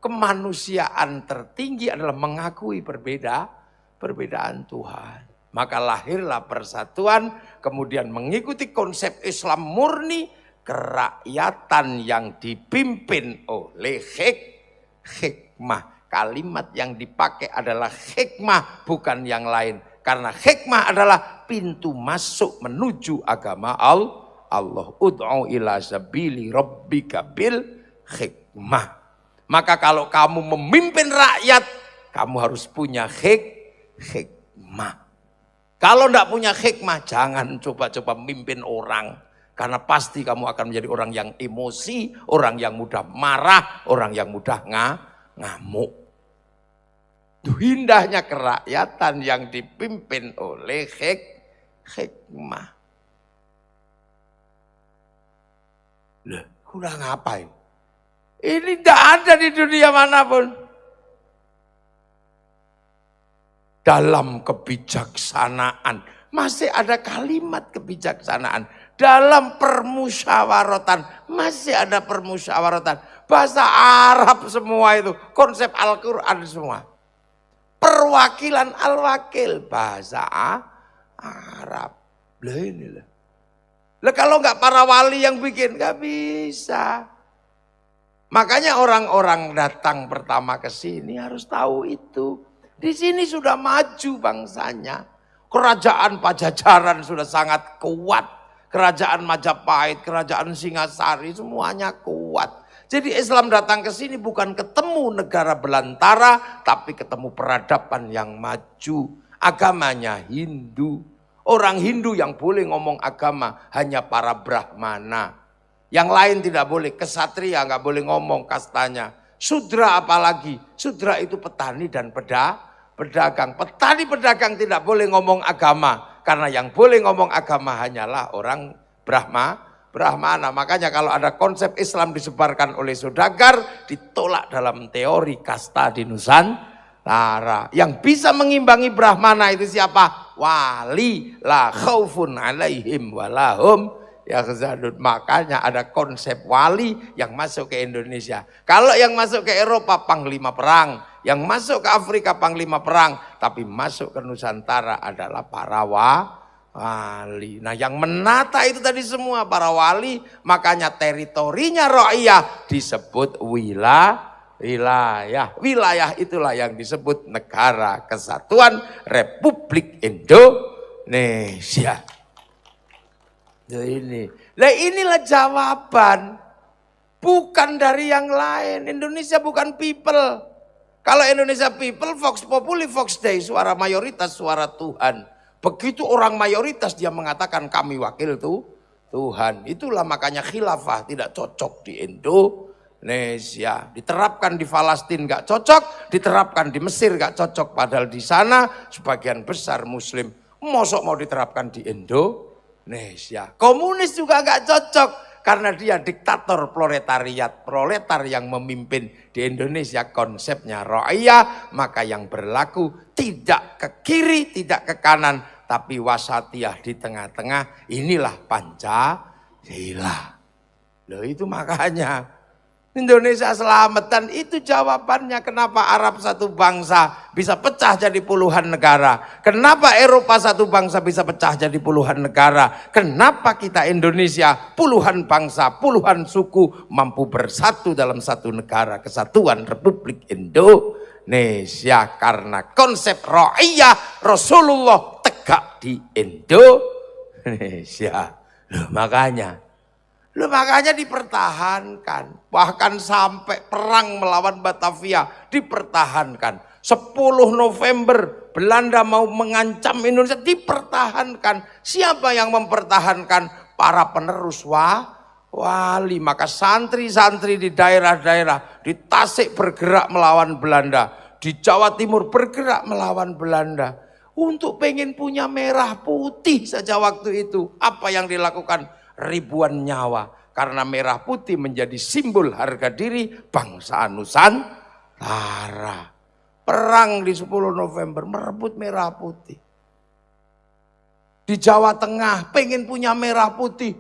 Kemanusiaan tertinggi adalah mengakui perbedaan Tuhan. Maka lahirlah persatuan, kemudian mengikuti konsep Islam murni, kerakyatan yang dipimpin oleh hikmah. Kalimat yang dipakai adalah hikmah, bukan yang lain. Karena hikmah adalah pintu masuk menuju agama Allah. Ud'u ila sabili rabbika bil hikmah. Maka kalau kamu memimpin rakyat, kamu harus punya hikmah. Kalau tidak punya hikmah, jangan coba-coba memimpin orang. Karena pasti kamu akan menjadi orang yang emosi, orang yang mudah marah, orang yang mudah ngamuk. Itu indahnya kerakyatan yang dipimpin oleh hikmah. Loh, udah ngapain? Ini tidak ada di dunia manapun. Dalam kebijaksanaan, masih ada kalimat kebijaksanaan. Dalam permusyawaratan, masih ada permusyawaratan. Bahasa Arab semua itu, konsep Al-Quran semua. Perwakilan al-wakil, bahasa Arab. Lah inilah. Lah kalau enggak para wali yang bikin, enggak bisa. Makanya orang-orang datang pertama ke sini harus tahu itu. Di sini sudah maju bangsanya. Kerajaan Pajajaran sudah sangat kuat. Kerajaan Majapahit, kerajaan Singasari semuanya kuat. Jadi Islam datang ke sini bukan ketemu negara belantara, tapi ketemu peradaban yang maju. Agamanya Hindu. Orang Hindu yang boleh ngomong agama hanya para Brahmana. Yang lain tidak boleh, kesatria nggak boleh ngomong kastanya. Sudra apalagi, sudra itu petani dan pedagang. Petani pedagang tidak boleh ngomong agama. Karena yang boleh ngomong agama hanyalah orang Brahmana. Makanya kalau ada konsep Islam disebarkan oleh saudagar, ditolak dalam teori kasta di Nusantara. Yang bisa mengimbangi Brahmana itu siapa? Wali, la khaufun alaihim walahum yahzanun. Makanya ada konsep wali yang masuk ke Indonesia. Kalau yang masuk ke Eropa panglima perang, yang masuk ke Afrika panglima perang, tapi masuk ke Nusantara adalah para wali. Nah yang menata itu tadi semua para wali, makanya teritorinya Ra'iyah disebut wilayah. Wilayah itulah yang disebut Negara Kesatuan Republik Indonesia. Inilah jawaban. Bukan dari yang lain. Indonesia bukan people. Kalau Indonesia people, Vox Populi, Vox Dei, suara mayoritas, suara Tuhan. Begitu orang mayoritas dia mengatakan kami wakil Tuhan. Itulah makanya khilafah tidak cocok di Indonesia. Diterapkan di Palestina nggak cocok, diterapkan di Mesir nggak cocok. Padahal di sana sebagian besar Muslim. Mosok mau diterapkan di Indonesia. Komunis juga nggak cocok. Karena dia diktator proletariat, proletar yang memimpin di Indonesia konsepnya ra'iyah, maka yang berlaku tidak ke kiri, tidak ke kanan, tapi wasatiyah di tengah-tengah. Inilah Pancasila. Loh itu makanya Indonesia selamatan, itu jawabannya kenapa Arab satu bangsa bisa pecah jadi puluhan negara. Kenapa Eropa satu bangsa bisa pecah jadi puluhan negara. Kenapa kita Indonesia puluhan bangsa, puluhan suku mampu bersatu dalam satu negara. Kesatuan Republik Indonesia. Karena konsep ra'iyah Rasulullah tegak di Indonesia. Loh makanya dipertahankan. Bahkan sampai perang melawan Batavia dipertahankan. 10 November Belanda mau mengancam Indonesia dipertahankan. Siapa yang mempertahankan? Para penerus wali. Maka santri-santri di daerah-daerah di Tasik bergerak melawan Belanda. Di Jawa Timur bergerak melawan Belanda. Untuk pengen punya merah putih saja waktu itu. Apa yang dilakukan? Ribuan nyawa. Karena merah putih menjadi simbol harga diri bangsa Nusantara. Perang di 10 November merebut merah putih. Di Jawa Tengah pengen punya merah putih.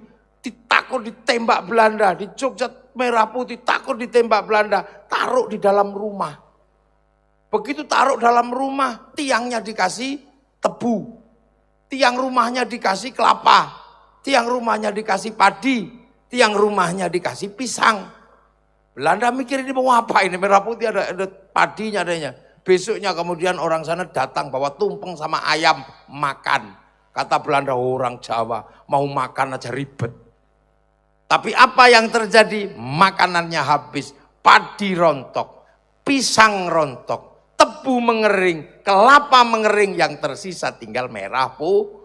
Takut ditembak Belanda. Di Jogja merah putih takut ditembak Belanda. Taruh di dalam rumah. Begitu taruh dalam rumah, tiangnya dikasih tebu. Tiang rumahnya dikasih kelapa. Tiang rumahnya dikasih padi, tiang rumahnya dikasih pisang. Belanda mikir ini mau apa ini, merah putih ada padinya adanya. Besoknya kemudian orang sana datang bawa tumpeng sama ayam makan. Kata Belanda, orang Jawa mau makan aja ribet. Tapi apa yang terjadi? Makanannya habis, padi rontok, pisang rontok, tebu mengering, kelapa mengering, yang tersisa tinggal merah putih.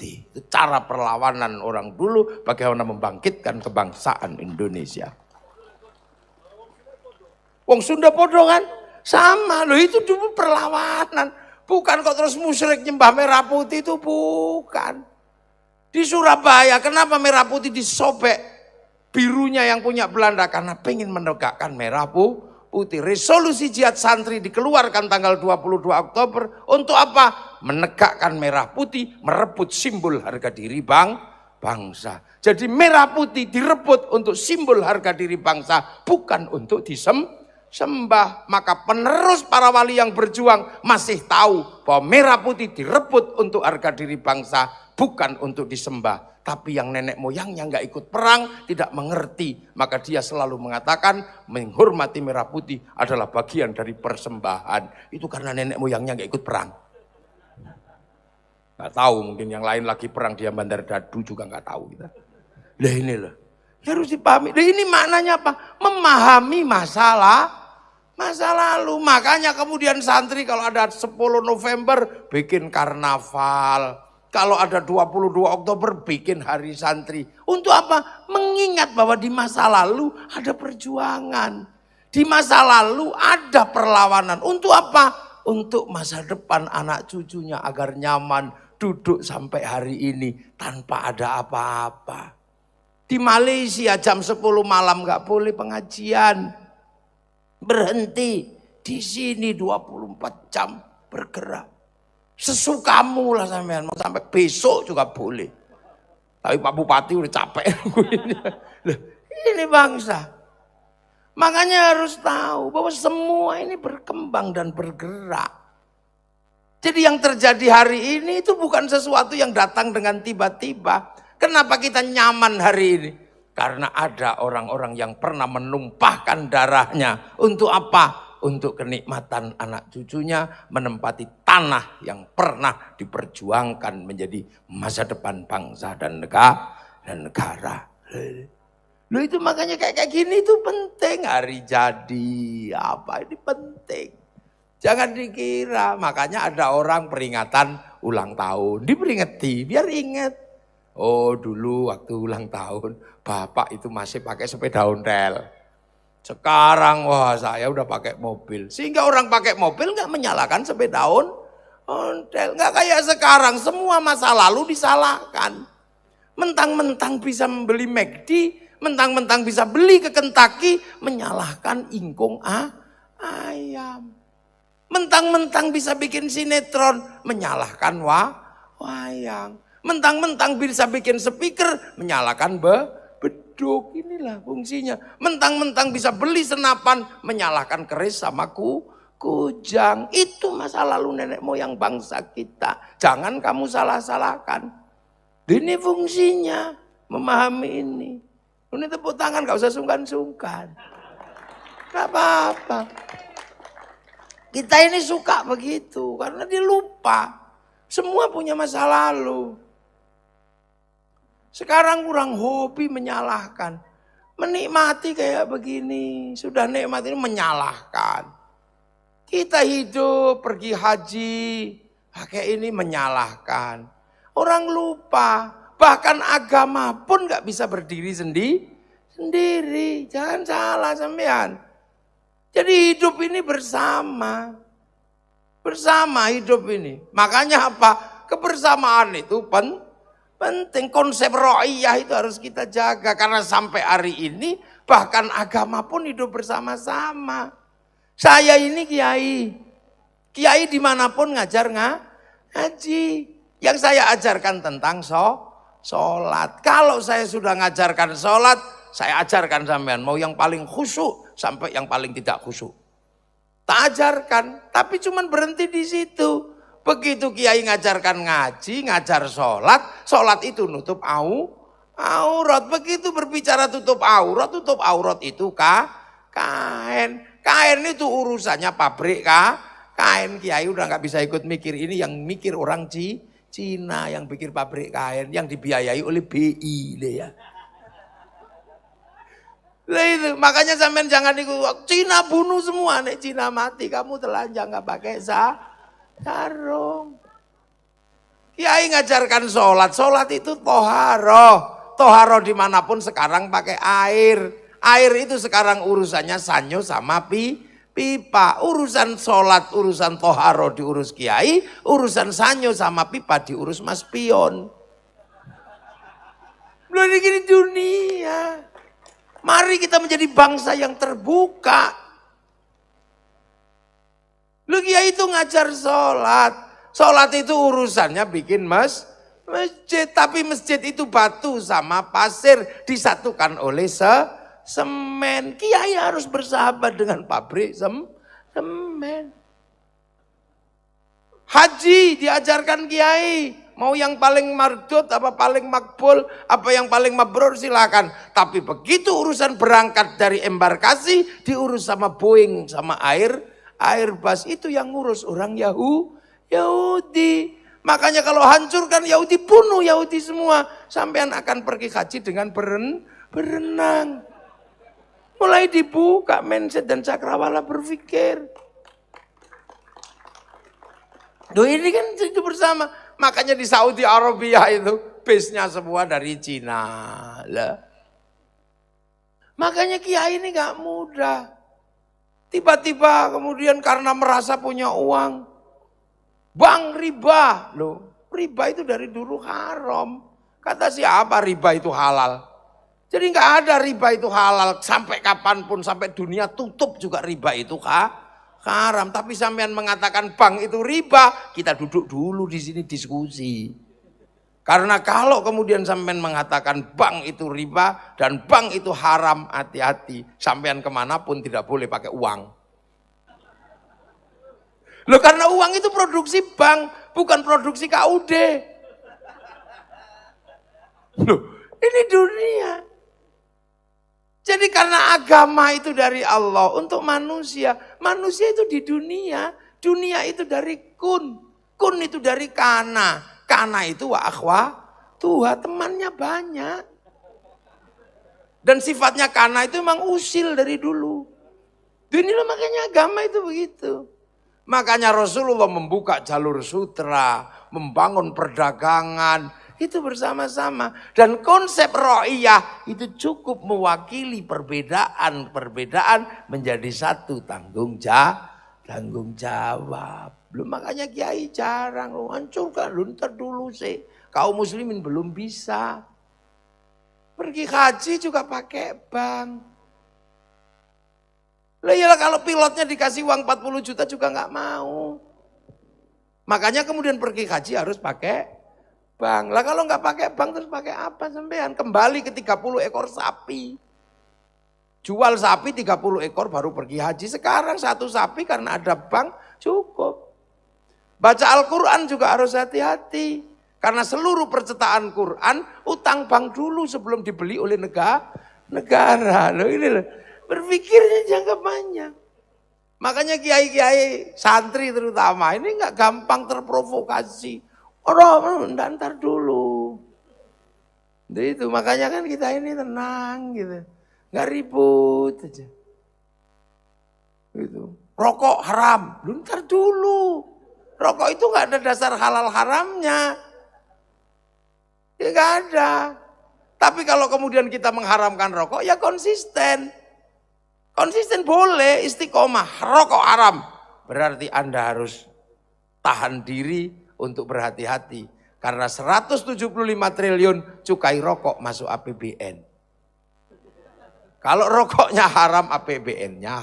Itu cara perlawanan orang dulu bagaimana membangkitkan kebangsaan Indonesia. Wong Sunda podo kan? Sama loh, itu dulu perlawanan. Bukan kok terus musyrik nyembah merah putih, itu bukan. Di Surabaya kenapa merah putih disobek birunya yang punya Belanda? Karena pengen menegakkan merah putih. Resolusi jihad santri dikeluarkan tanggal 22 Oktober. Untuk apa? Menegakkan merah putih, merebut simbol harga diri bangsa. Jadi merah putih direbut untuk simbol harga diri bangsa, bukan untuk disembah. Maka penerus para wali yang berjuang masih tahu bahwa merah putih direbut untuk harga diri bangsa, bukan untuk disembah. Tapi yang nenek moyangnya nggak ikut perang, tidak mengerti. Maka dia selalu mengatakan menghormati merah putih adalah bagian dari persembahan. Itu karena nenek moyangnya nggak ikut perang. Nggak tahu, mungkin yang lain lagi perang dia Bandar Dadu juga nggak tahu kita. Lah ini loh, harus dipahami. Lah ini maknanya apa? Memahami masa lalu. Makanya kemudian santri kalau ada 10 November bikin karnaval. Kalau ada 22 Oktober bikin hari santri. Untuk apa? Mengingat bahwa di masa lalu ada perjuangan. Di masa lalu ada perlawanan. Untuk apa? Untuk masa depan anak cucunya agar nyaman duduk sampai hari ini tanpa ada apa-apa. Di Malaysia jam 10 malam gak boleh pengajian. Berhenti. Di sini 24 jam bergerak. Sesukamu lah sampean, mau sampai besok juga boleh. Tapi Pak Bupati udah capek. Ini bangsa. Makanya harus tahu bahwa semua ini berkembang dan bergerak. Jadi yang terjadi hari ini itu bukan sesuatu yang datang dengan tiba-tiba. Kenapa kita nyaman hari ini? Karena ada orang-orang yang pernah menumpahkan darahnya. Untuk apa? Untuk kenikmatan anak cucunya, menempati tanah yang pernah diperjuangkan menjadi masa depan bangsa dan negara. Loh itu makanya kayak gini itu penting, hari jadi apa ini penting. Jangan dikira, makanya ada orang peringatan ulang tahun, diperingati biar ingat. Oh dulu waktu ulang tahun, bapak itu masih pakai sepeda ontel. Sekarang wah saya udah pakai mobil. Sehingga orang pakai mobil nggak menyalahkan sepeda ontel. Nggak kayak sekarang, semua masa lalu disalahkan. Mentang-mentang bisa membeli McD, mentang-mentang bisa beli ke Kentucky, menyalahkan ingkung ayam. Mentang-mentang bisa bikin sinetron, menyalahkan wayang. Mentang-mentang bisa bikin speaker, menyalahkan beduk. Inilah fungsinya. Mentang-mentang bisa beli senapan, menyalahkan keris sama kujang. Itu masa lalu nenek moyang bangsa kita. Jangan kamu salah-salahkan. Ini fungsinya, memahami ini. Ini tepuk tangan, gak usah sungkan-sungkan. Gak apa-apa. Kita ini suka begitu, karena dia lupa. Semua punya masa lalu. Sekarang kurang hobi menyalahkan. Menikmati kayak begini. Sudah nikmat ini menyalahkan. Kita hidup, pergi haji. Pakai ini menyalahkan. Orang lupa. Bahkan agama pun gak bisa berdiri sendiri. Jangan salah sampean. Jadi hidup ini bersama. Bersama hidup ini. Makanya apa? Kebersamaan itu penting, konsep ro'iyah itu harus kita jaga. Karena sampai hari ini bahkan agama pun hidup bersama-sama. Saya ini kiai. Kiai dimanapun ngajar ngaji. Yang saya ajarkan tentang sholat. Kalau saya sudah ngajarkan sholat, saya ajarkan sampean. Mau yang paling khusyuk sampai yang paling tidak khusyuk. Tak ajarkan, tapi cuman berhenti di situ. Begitu kiai ngajarkan ngaji, ngajar sholat itu nutup aurat. Begitu berbicara tutup aurat itu kain. Kain itu urusannya pabrik kain. Kiai udah nggak bisa ikut mikir ini, yang mikir orang Cina yang bikin pabrik kain, yang dibiayai oleh BI ya. Lah itu, makanya sampean jangan ikut Cina bunuh semua, nek Cina mati kamu telanjang nggak pakai sarung. Kiai ngajarkan sholat itu toharoh dimanapun sekarang pakai air itu sekarang urusannya sanyo sama pipa. Urusan sholat, urusan toharoh diurus kiai, urusan sanyo sama pipa diurus mas pion. Belum gini dunia. Mari kita menjadi bangsa yang terbuka. Lu kiai itu ngajar sholat. Sholat itu urusannya bikin masjid. Tapi masjid itu batu sama pasir disatukan oleh semen. Kiai harus bersahabat dengan pabrik semen. Haji diajarkan kiai. Mau yang paling mardut, apa paling makbul, apa yang paling mabrur silakan. Tapi begitu urusan berangkat dari embarkasi, diurus sama Boeing, sama Airbus. Itu yang ngurus orang Yahudi. Makanya kalau hancurkan Yahudi, bunuh Yahudi semua. Sampean akan pergi haji dengan berenang. Mulai dibuka mindset dan cakrawala berpikir. Duh ini kan itu bersama. Makanya di Saudi Arabia itu base-nya semua dari Cina. Lah. Makanya kiai ini gak mudah. Tiba-tiba kemudian karena merasa punya uang. Bang riba. Loh, riba itu dari dulu haram. Kata siapa riba itu halal? Jadi gak ada riba itu halal. Sampai kapanpun, sampai dunia tutup juga riba itu haram. Tapi sampean mengatakan bank itu riba, kita duduk dulu di sini diskusi. Karena kalau kemudian sampean mengatakan bank itu riba dan bank itu haram, hati-hati. Sampean kemanapun tidak boleh pakai uang. Loh karena uang itu produksi bank, bukan produksi KUD. Loh ini dunia. Jadi karena agama itu dari Allah untuk manusia. Manusia itu di dunia. Dunia itu dari kun. Kun itu dari kana. Kana itu wa akhwa. Tuhan temannya banyak. Dan sifatnya kana itu memang usil dari dulu. Inilah makanya agama itu begitu. Makanya Rasulullah membuka jalur sutra. Membangun perdagangan. itu bersama-sama. Dan konsep ro'iyah itu cukup mewakili perbedaan menjadi satu tanggung jawab. Belum makanya kiai jarang hancurkan, ntar dulu sih. Kaum muslimin belum bisa. Pergi haji juga pakai bank. Lah ya kalau pilotnya dikasih uang 40 juta juga nggak mau. Makanya kemudian pergi haji harus pakai bank. Lah kalau nggak pakai bank terus pakai apa sampean? Kembali ke 30 ekor sapi. Jual sapi 30 ekor baru pergi haji. Sekarang satu sapi karena ada bank cukup. Baca Al-Quran juga harus hati-hati. Karena seluruh percetakan Quran utang bank dulu sebelum dibeli oleh negara. Loh ini loh. Berpikirnya jangka panjang. Makanya kiai-kiai santri terutama ini nggak gampang terprovokasi. Orang ntar dulu. Jadi itu makanya kan kita ini tenang gitu. Nggak ribut aja. Gitu. Rokok haram. Ntar dulu. Rokok itu nggak ada dasar halal haramnya. Ya nggak ada. Tapi kalau kemudian kita mengharamkan rokok ya konsisten. Konsisten boleh, istiqomah, rokok haram. Berarti Anda harus tahan diri untuk berhati-hati. Karena 175 triliun cukai rokok masuk APBN. Kalau rokoknya haram, APBN-nya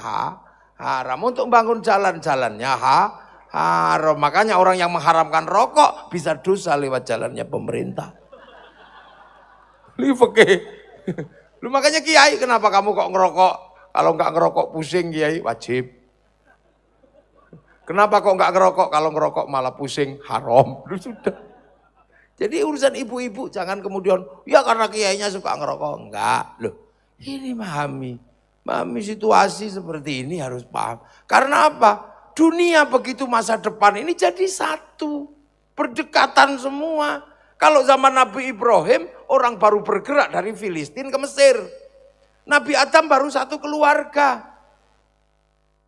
haram. Untuk bangun jalan-jalannya haram. Makanya orang yang mengharamkan rokok bisa dosa lewat jalannya pemerintah. Lu makanya kiai, kenapa kamu kok ngerokok? Kalau enggak ngerokok pusing kiai, wajib. Kenapa kok enggak ngerokok? Kalau ngerokok malah pusing, haram. Sudah. Jadi urusan ibu-ibu jangan kemudian, ya karena kiainya suka ngerokok. Enggak, loh. Ini memahami situasi seperti ini harus paham. Karena apa? Dunia begitu masa depan ini jadi satu. Berdekatan semua. Kalau zaman Nabi Ibrahim, orang baru bergerak dari Filistin ke Mesir. Nabi Adam baru satu keluarga.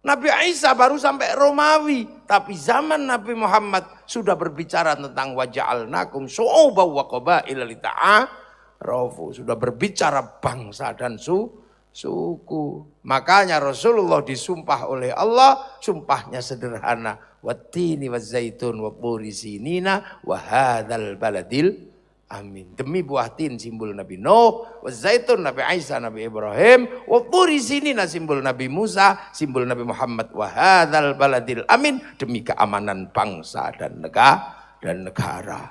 Nabi Isa baru sampai Romawi. Tapi zaman Nabi Muhammad sudah berbicara tentang waja'alnakum syu'uban wa qabaila lita'arafu. Sudah berbicara bangsa dan suku. Makanya Rasulullah disumpah oleh Allah. Sumpahnya sederhana. Wattini wazzaitun wa turi sinina wa hadzal baladil amin. Demi buah tin simbol Nabi Nuh, zaitun Nabi Isa, Nabi Ibrahim, wa turi sinina simbol Nabi Musa, simbol Nabi Muhammad, wa hadzal baladil amin, demi keamanan bangsa dan negara.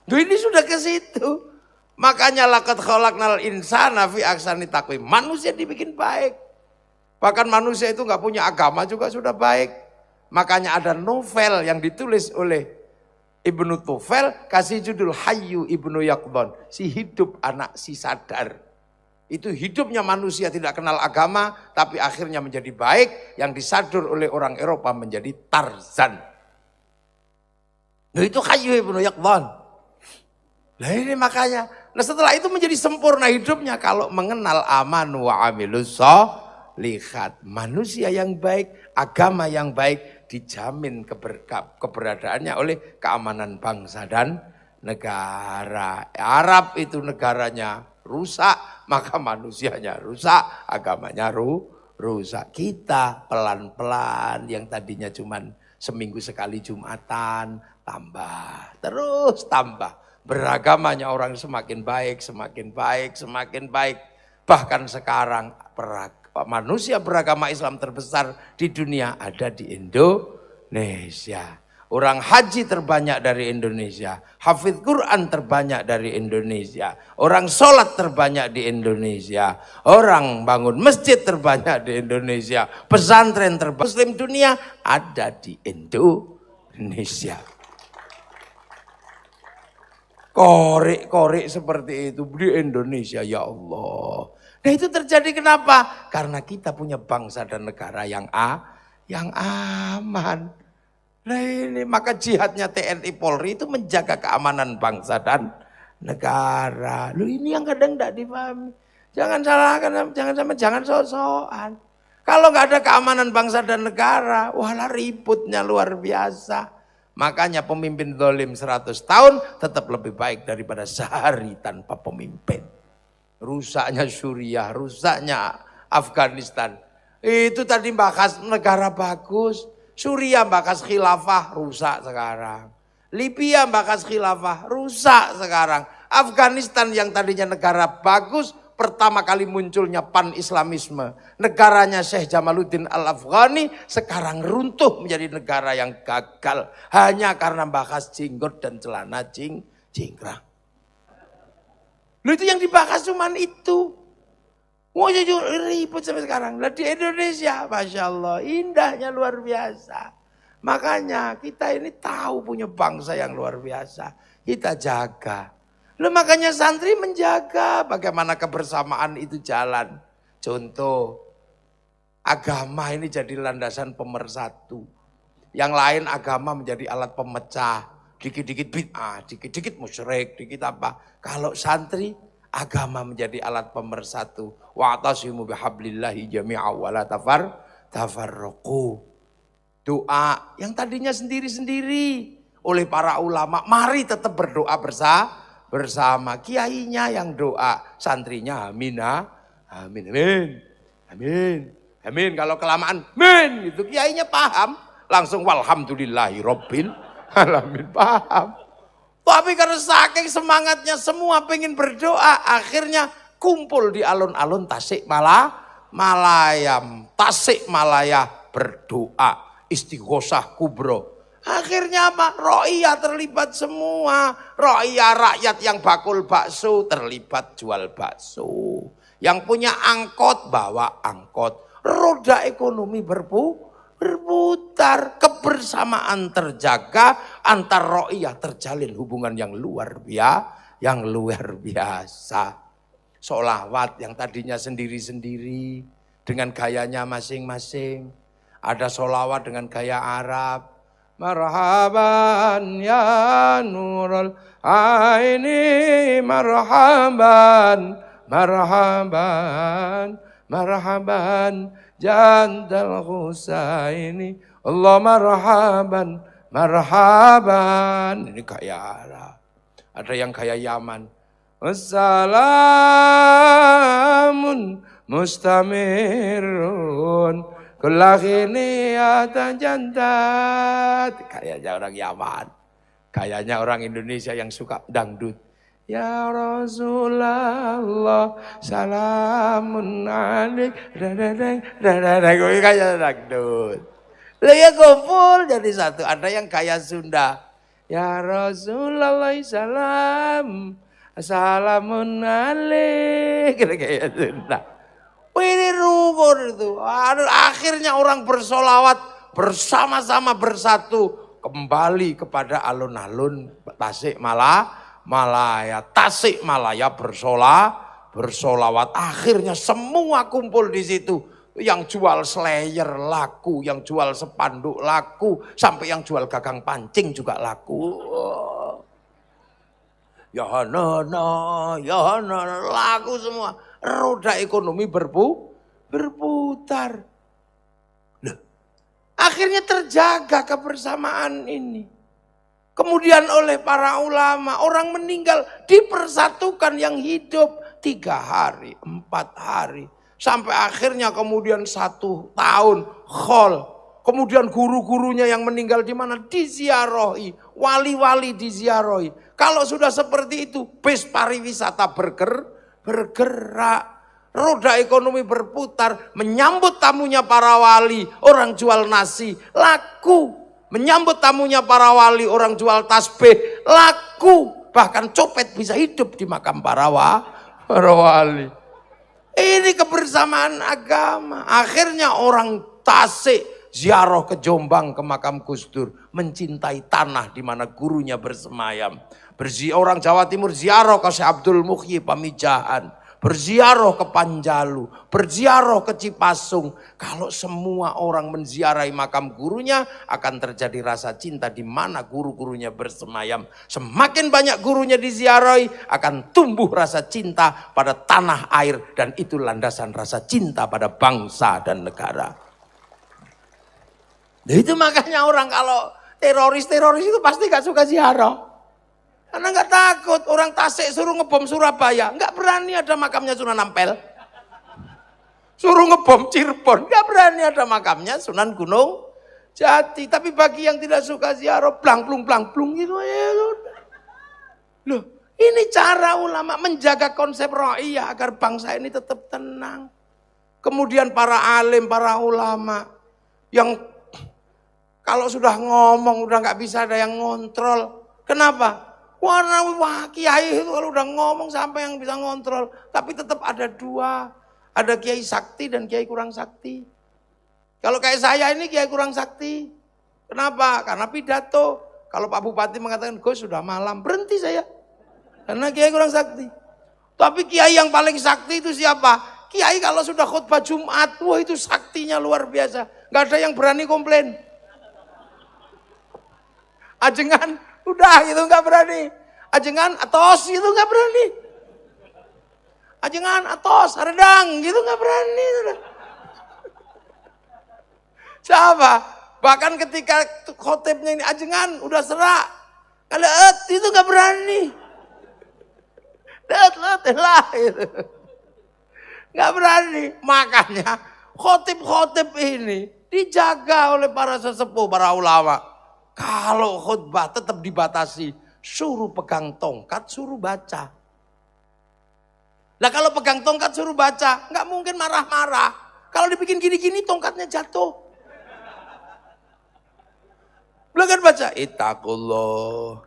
Ini sudah ke situ. Makanya laqad khalaqnal insana fi ahsani taqwim. Manusia dibikin baik. Bahkan manusia itu enggak punya agama juga sudah baik. Makanya ada novel yang ditulis oleh Ibnu Tufel kasih judul Hayyu Ibnu Yaqdhan, si hidup anak si sadar. Itu hidupnya manusia tidak kenal agama tapi akhirnya menjadi baik, yang disadur oleh orang Eropa menjadi Tarzan. Nah itu Hayyu Ibnu Yaqdhan. Nah ini makanya, nah setelah itu menjadi sempurna hidupnya kalau mengenal aman wa amilus sholihat. Manusia yang baik, agama yang baik, dijamin keberadaannya oleh keamanan bangsa dan negara. Arab itu negaranya rusak, maka manusianya rusak, agamanya rusak. Kita pelan-pelan yang tadinya cuman seminggu sekali Jumatan, tambah, terus tambah. Beragamanya orang semakin baik, semakin baik, semakin baik. Bahkan sekarang manusia beragama Islam terbesar di dunia ada di Indonesia. Orang haji terbanyak dari Indonesia. Hafidz Quran terbanyak dari Indonesia. Orang sholat terbanyak di Indonesia. Orang bangun masjid terbanyak di Indonesia. Pesantren terbanyak Muslim dunia ada di Indonesia. Korek-korek seperti itu di Indonesia, ya Allah. Nah itu terjadi kenapa? Karena kita punya bangsa dan negara yang aman. Nah ini maka jihadnya TNI Polri itu menjaga keamanan bangsa dan negara. Loh ini yang kadang tidak dipahami. Jangan salahkan, jangan sok-sokan. Kalau nggak ada keamanan bangsa dan negara, walah ributnya luar biasa. Makanya pemimpin zalim 100 tahun tetap lebih baik daripada sehari tanpa pemimpin. Rusaknya Suriah, rusaknya Afghanistan. Itu tadi bahas negara bagus. Suriah bahas khilafah, rusak sekarang. Libya bahas khilafah, rusak sekarang. Afghanistan yang tadinya negara bagus, pertama kali munculnya pan-islamisme. Negaranya Syekh Jamaluddin Al-Afghani sekarang runtuh menjadi negara yang gagal. Hanya karena bahas jenggot dan celana cingkrang. Loh itu yang dibahas cuman itu. Wah ribut sampai sekarang. Lah di Indonesia, Masya Allah, indahnya luar biasa. Makanya kita ini tahu punya bangsa yang luar biasa. Kita jaga. Loh makanya santri menjaga bagaimana kebersamaan itu jalan. Contoh, agama ini jadi landasan pemersatu. Yang lain agama menjadi alat pemecah. Dikit-dikit bid'ah, dikit-dikit musyrik, dikit apa. Kalau santri, agama menjadi alat pemersatu. Wa'tasimu bihablillahi jami'a wa la tafarraqu. Doa yang tadinya sendiri-sendiri oleh para ulama, mari tetap berdoa bersama. Kiainya yang doa, santrinya amin, amin, amin, amin, amin. Kalau kelamaan, amin, itu kiainya paham, langsung walhamdulillahi robbil alamin, paham. Tapi karena saking semangatnya semua pengen berdoa, akhirnya kumpul di alun-alun Tasikmalaya berdoa. Istighosah kubro. Akhirnya apa? Ro'iyah terlibat semua. Ro'iyah rakyat yang bakul bakso terlibat jual bakso. Yang punya angkot bawa angkot. Roda ekonomi berputar. Kebersamaan terjaga. Antar ro'iyah terjalin hubungan yang luar biasa. Sholawat yang tadinya sendiri-sendiri. Dengan gayanya masing-masing. Ada sholawat dengan gaya Arab. Marhaban ya nurul aini, marhaban, marhaban, marhaban jandal Husaini. Allah marhaban, marhaban. Ini gaya Arab. Ada yang gaya Yaman. Wassalamun mustamirun. Kulakini atan jantat. Kayaknya orang Yaman. Kayaknya orang Indonesia yang suka dangdut. Ya Rasulullah salamun alaik. Kayak dangdut. Lah ya kumpul jadi satu. Ada yang kayak Sunda. Ya Rasulullah salam. Salamun alaik. Kayak Sunda. Ini rukun itu. Akhirnya orang bersolawat bersama-sama bersatu. Kembali kepada alun-alun Tasikmalaya. Tasikmalaya bersolawat. Akhirnya semua kumpul di situ. Yang jual slayer laku. Yang jual sepanduk laku. Sampai yang jual gagang pancing juga laku. Ya laku semua. Roda ekonomi berputar. Loh, akhirnya terjaga kebersamaan ini. Kemudian oleh para ulama, orang meninggal dipersatukan yang hidup 3 hari, 4 hari. Sampai akhirnya kemudian 1 tahun khol. Kemudian guru-gurunya yang meninggal di mana? Diziarahi, wali-wali diziarahi. Kalau sudah seperti itu, bis pariwisata bergerak. Roda ekonomi berputar, menyambut tamunya para wali, orang jual nasi, laku. Menyambut tamunya para wali, orang jual tasbih, laku. Bahkan copet bisa hidup di makam para wali. Ini kebersamaan agama. Akhirnya orang Tasik ziarah ke Jombang ke makam Gus Dur, mencintai tanah di mana gurunya bersemayam. Orang Jawa Timur ziarah ke Syekh Abdul Muhyi Pamijahan, berziarah ke Panjalu, berziarah ke Cipasung. Kalau semua orang menziarahi makam gurunya, akan terjadi rasa cinta di mana guru-gurunya bersemayam. Semakin banyak gurunya diziarahi, akan tumbuh rasa cinta pada tanah air, dan itu landasan rasa cinta pada bangsa dan negara. Nah, itu makanya orang kalau Teroris itu pasti gak suka ziarah. Karena gak takut, orang Tasik suruh ngebom Surabaya, gak berani ada makamnya Sunan Ampel. Suruh ngebom Cirebon, gak berani ada makamnya Sunan Gunung Jati. Tapi bagi yang tidak suka ziarah, blang plung gitu ya. Loh, ini cara ulama menjaga konsep ra'iyah agar bangsa ini tetap tenang. Kemudian para alim, para ulama yang kalau sudah ngomong udah nggak bisa ada yang ngontrol. Kenapa? Karena kiai itu kalau udah ngomong sampai yang bisa ngontrol. Tapi tetap ada dua. Ada kiai sakti dan kiai kurang sakti. Kalau kayak saya ini kiai kurang sakti. Kenapa? Karena pidato. Kalau Pak Bupati mengatakan, Gus sudah malam, berhenti saya. Karena kiai kurang sakti. Tapi kiai yang paling sakti itu siapa? Kiai kalau sudah khutbah Jumat, wah itu saktinya luar biasa. Gak ada yang berani komplain. Ajengan, udah itu gak berani. Ajengan, atos itu gak berani. Ajengan, atos, redang gitu gak berani. Siapa? Bahkan ketika khotibnya ini ajengan, udah serak. Kalau itu gak berani. Let lah itu. Gak berani. Makanya khotib-khotib ini dijaga oleh para sesepuh, para ulama. Kalau khutbah tetap dibatasi, suruh pegang tongkat, suruh baca. Nah kalau pegang tongkat suruh baca, nggak mungkin marah-marah. Kalau dibikin gini-gini tongkatnya jatuh. Belum baca, Ittaqullah,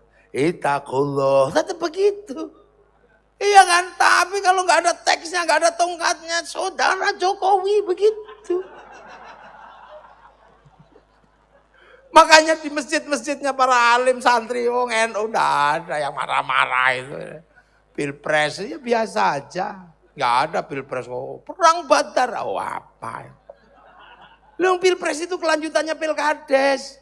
tetap begitu. Iya kan, tapi kalau nggak ada teksnya, nggak ada tongkatnya, saudara Jokowi begitu. Makanya di masjid-masjidnya para alim santri, NU udah ada yang marah-marah itu. Pilpres ya biasa aja. Nggak ada pilpres, perang Badar, apa. Loh, pilpres itu kelanjutannya pilkades.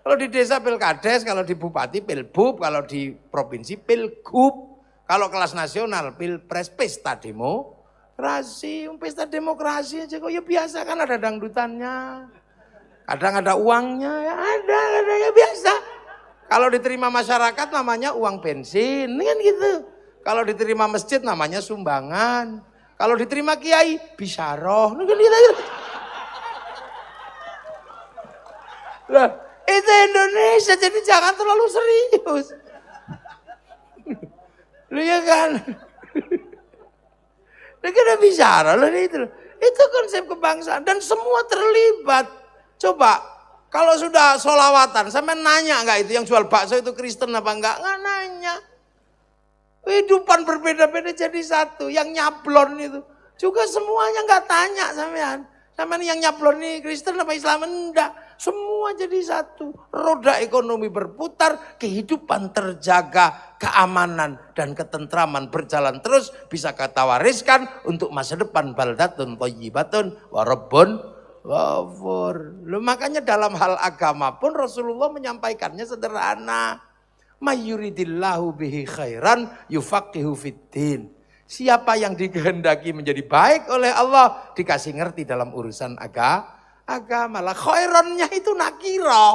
Kalau di desa pilkades, kalau di bupati pilbub, kalau di provinsi pilgub. Kalau kelas nasional pilpres, pesta demokrasi. Pesta demokrasi aja kok ya biasa kan ada dangdutannya. Kadang ada uangnya, ya ada ya biasa. Kalau diterima masyarakat namanya uang bensin, kan gitu. Kalau diterima masjid namanya sumbangan. Kalau diterima kiai, bisyarah, kan gitu. Lah, itu Indonesia, jadi jangan terlalu serius. Lu ya kan? Lu kena bisyarah loh itu. Itu konsep kebangsaan dan semua terlibat. Coba, kalau sudah sholawatan, sampai nanya nggak itu yang jual bakso itu Kristen apa enggak? Nggak nanya. Kehidupan berbeda-beda jadi satu. Yang nyablon itu juga semuanya nggak tanya sampean. Sampean yang nyablon ini Kristen apa Islam? Enggak. Semua jadi satu. Roda ekonomi berputar, kehidupan terjaga, keamanan dan ketentraman berjalan terus. Bisa kita wariskan untuk masa depan. Baldatun thayyibatun wa rabbun ghafur. Loh, makanya dalam hal agama pun Rasulullah menyampaikannya sederhana. Mayyuridillahu bihi khairan yufaqihu fiddin. Siapa yang dikehendaki menjadi baik oleh Allah dikasih ngerti dalam urusan agama. Lah khairannya itu nakiro.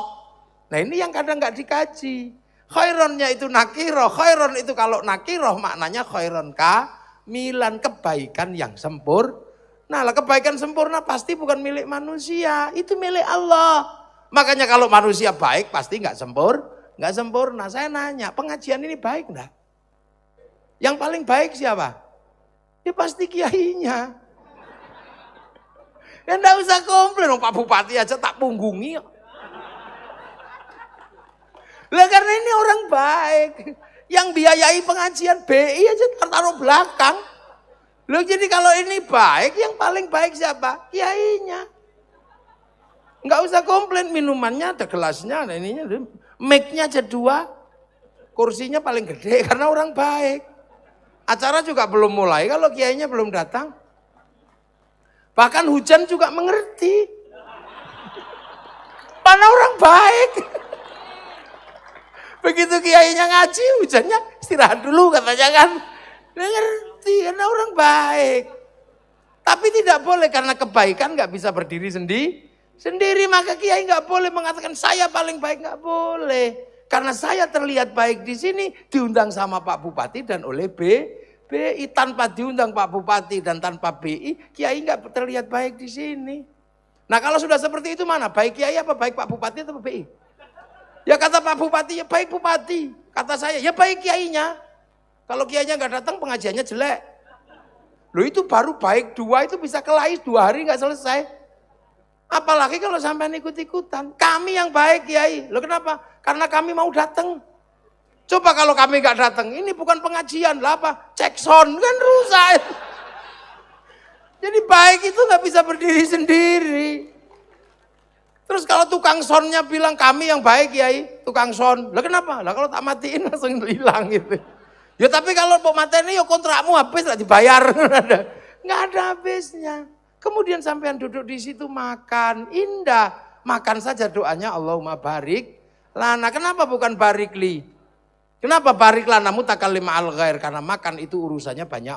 Nah ini yang kadang nggak dikaji. Khairannya itu nakiro. Khairan itu kalau nakiro maknanya khairan kamilan, kebaikan yang sempurna. Nah lah kebaikan sempurna pasti bukan milik manusia, itu milik Allah. Makanya kalau manusia baik pasti nggak sempurna. Saya nanya, pengajian ini baik enggak? Yang paling baik siapa? Ya pasti kiainya. Ya enggak usah komplain, Pak Bupati aja tak punggungi. Lah karena ini orang baik. Yang biayai pengajian BI aja taruh belakang. Loh jadi kalau ini baik, yang paling baik siapa? Kiainya. Enggak usah komplain, minumannya ada gelasnya, ada ininya. Mic-nya aja 2, kursinya paling gede karena orang baik. Acara juga belum mulai kalau kiainya belum datang. Bahkan hujan juga mengerti. Karena orang baik. Begitu kiainya ngaji, hujannya istirahat dulu katanya kan. Ngerti karena orang baik. Tapi tidak boleh karena kebaikan nggak bisa berdiri Sendiri, maka kiai nggak boleh mengatakan saya paling baik, nggak boleh. Karena saya terlihat baik di sini, diundang sama Pak Bupati dan oleh BI. Tanpa diundang Pak Bupati dan tanpa BI, kiai nggak terlihat baik di sini. Nah kalau sudah seperti itu mana? Baik kiai apa baik Pak Bupati atau BI? Ya kata Pak Bupati, ya baik Bupati. Kata saya, ya baik kiainya. Kalau kiainya nggak datang, pengajiannya jelek. Loh itu baru baik 2 itu bisa kelais 2 hari nggak selesai. Apalagi kalau sampai ikut-ikutan. Kami yang baik kiai. Loh kenapa? Karena kami mau datang. Coba kalau kami nggak datang, ini bukan pengajian lah apa? Cek sound kan rusak. Jadi baik itu nggak bisa berdiri sendiri. Terus kalau tukang soundnya bilang kami yang baik kiai, tukang sound. Lah kenapa? Lah kalau tak matiin langsung hilang gitu. Ya tapi kalau mau matiin ya kontrakmu habis lah dibayar. Nggak ada habisnya. Kemudian sampean duduk di situ makan, indah. Makan saja doanya Allahumma barik lana. Kenapa bukan barik li? Kenapa barik lana mutakallim al ghair? Karena makan itu urusannya banyak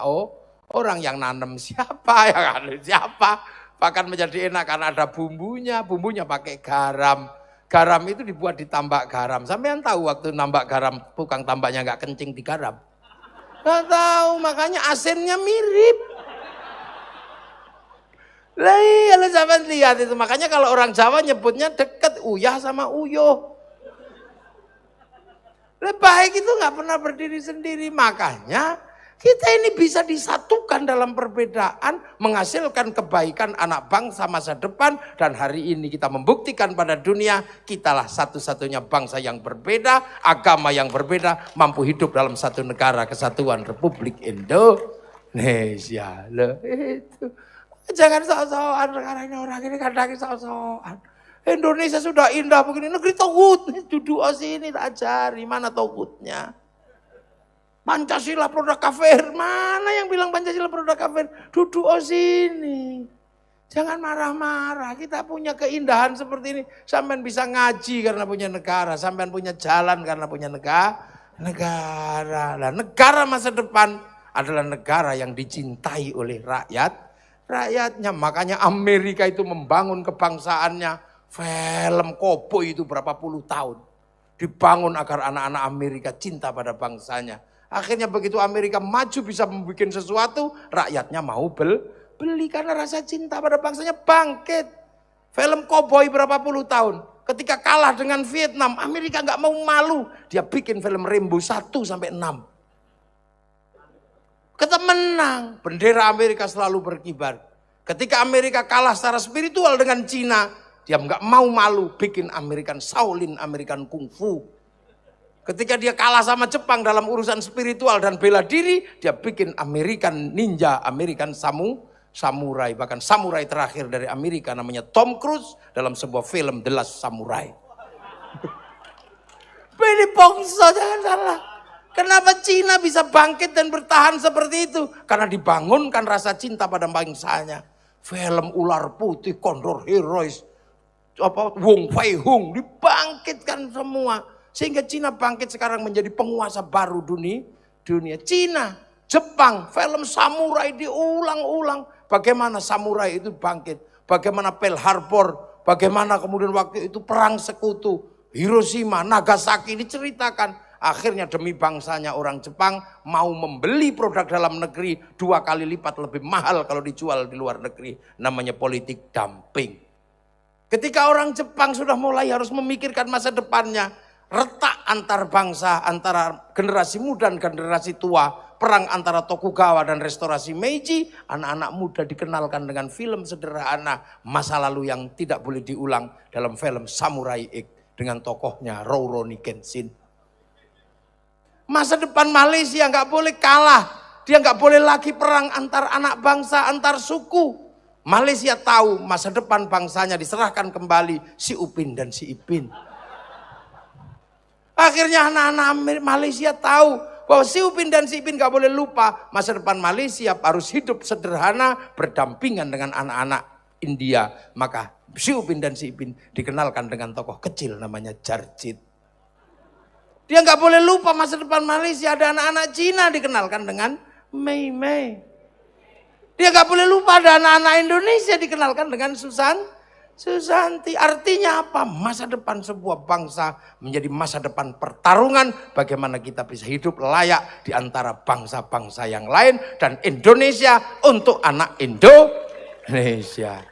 orang yang nanam siapa, yang siapa. Bahkan menjadi enak karena ada bumbunya pakai garam. Garam itu dibuat di tambak garam. Sampean tahu waktu nambak garam, tukang tambaknya nggak kencing di garam? Nggak tahu, makanya asinnya mirip. Lah iya, sampean lihat itu. Makanya kalau orang Jawa nyebutnya deket, uyah sama uyuh. Lah baik itu nggak pernah berdiri sendiri, makanya kita ini bisa disatukan dalam perbedaan, menghasilkan kebaikan anak bangsa masa depan. Dan hari ini kita membuktikan pada dunia, kitalah satu-satunya bangsa yang berbeda, agama yang berbeda, mampu hidup dalam satu negara kesatuan Republik Indonesia. Loh itu. Jangan sok-sokan, sekarang ini orang ini kadang sok-sokan. Indonesia sudah indah begini, negeri Togut. Duduk sini tak ajari, mana Togutnya? Pancasila produk kafir. Mana yang bilang Pancasila produk kafir? Duduk sini. Jangan marah-marah. Kita punya keindahan seperti ini. Sampean bisa ngaji karena punya negara. Sampean punya jalan karena punya negara. Nah, negara masa depan adalah negara yang dicintai oleh rakyatnya. Makanya Amerika itu membangun kebangsaannya. Film koboi itu berapa puluh tahun. Dibangun agar anak-anak Amerika cinta pada bangsanya. Akhirnya begitu Amerika maju bisa membuat sesuatu, rakyatnya mau beli karena rasa cinta pada bangsanya bangkit. Film koboi berapa puluh tahun. Ketika kalah dengan Vietnam, Amerika nggak mau malu. Dia bikin film Rambo 1 sampai 6. Kita menang, bendera Amerika selalu berkibar. Ketika Amerika kalah secara spiritual dengan Cina, dia nggak mau malu bikin American Shaolin, American Kung Fu. Ketika dia kalah sama Jepang dalam urusan spiritual dan bela diri, dia bikin American Ninja, American Samurai. Bahkan samurai terakhir dari Amerika namanya Tom Cruise dalam sebuah film The Last Samurai. Ini bangsa, jangan salah. Kenapa Cina bisa bangkit dan bertahan seperti itu? Karena dibangunkan rasa cinta pada bangsanya. Film Ular Putih, Condor Heroes, Wong Fei Hung dibangkitkan semua. Sehingga Cina bangkit sekarang menjadi penguasa baru dunia. Cina, Jepang, film samurai diulang-ulang. Bagaimana samurai itu bangkit. Bagaimana Pearl Harbor. Bagaimana kemudian waktu itu perang sekutu. Hiroshima, Nagasaki diceritakan. Akhirnya demi bangsanya orang Jepang mau membeli produk dalam negeri 2 kali lipat lebih mahal kalau dijual di luar negeri. Namanya politik dumping. Ketika orang Jepang sudah mulai harus memikirkan masa depannya. Retak antar bangsa, antara generasi muda dan generasi tua. Perang antara Tokugawa dan restorasi Meiji. Anak-anak muda dikenalkan dengan film sederhana. Masa lalu yang tidak boleh diulang dalam film Samurai X. Dengan tokohnya Rurouni Kenshin. Masa depan Malaysia nggak boleh kalah. Dia nggak boleh lagi perang antar anak bangsa, antar suku. Malaysia tahu masa depan bangsanya diserahkan kembali si Upin dan si Ipin. Akhirnya anak-anak Malaysia tahu bahwa si Upin dan si Ipin gak boleh lupa masa depan Malaysia harus hidup sederhana berdampingan dengan anak-anak India. Maka si Upin dan si Ipin dikenalkan dengan tokoh kecil namanya Jarjit. Dia gak boleh lupa masa depan Malaysia ada anak-anak Cina dikenalkan dengan Mei Mei. Dia gak boleh lupa ada anak-anak Indonesia dikenalkan dengan Susan Susanti. Artinya apa? Masa depan sebuah bangsa menjadi masa depan pertarungan bagaimana kita bisa hidup layak di antara bangsa-bangsa yang lain dan Indonesia untuk anak Indonesia.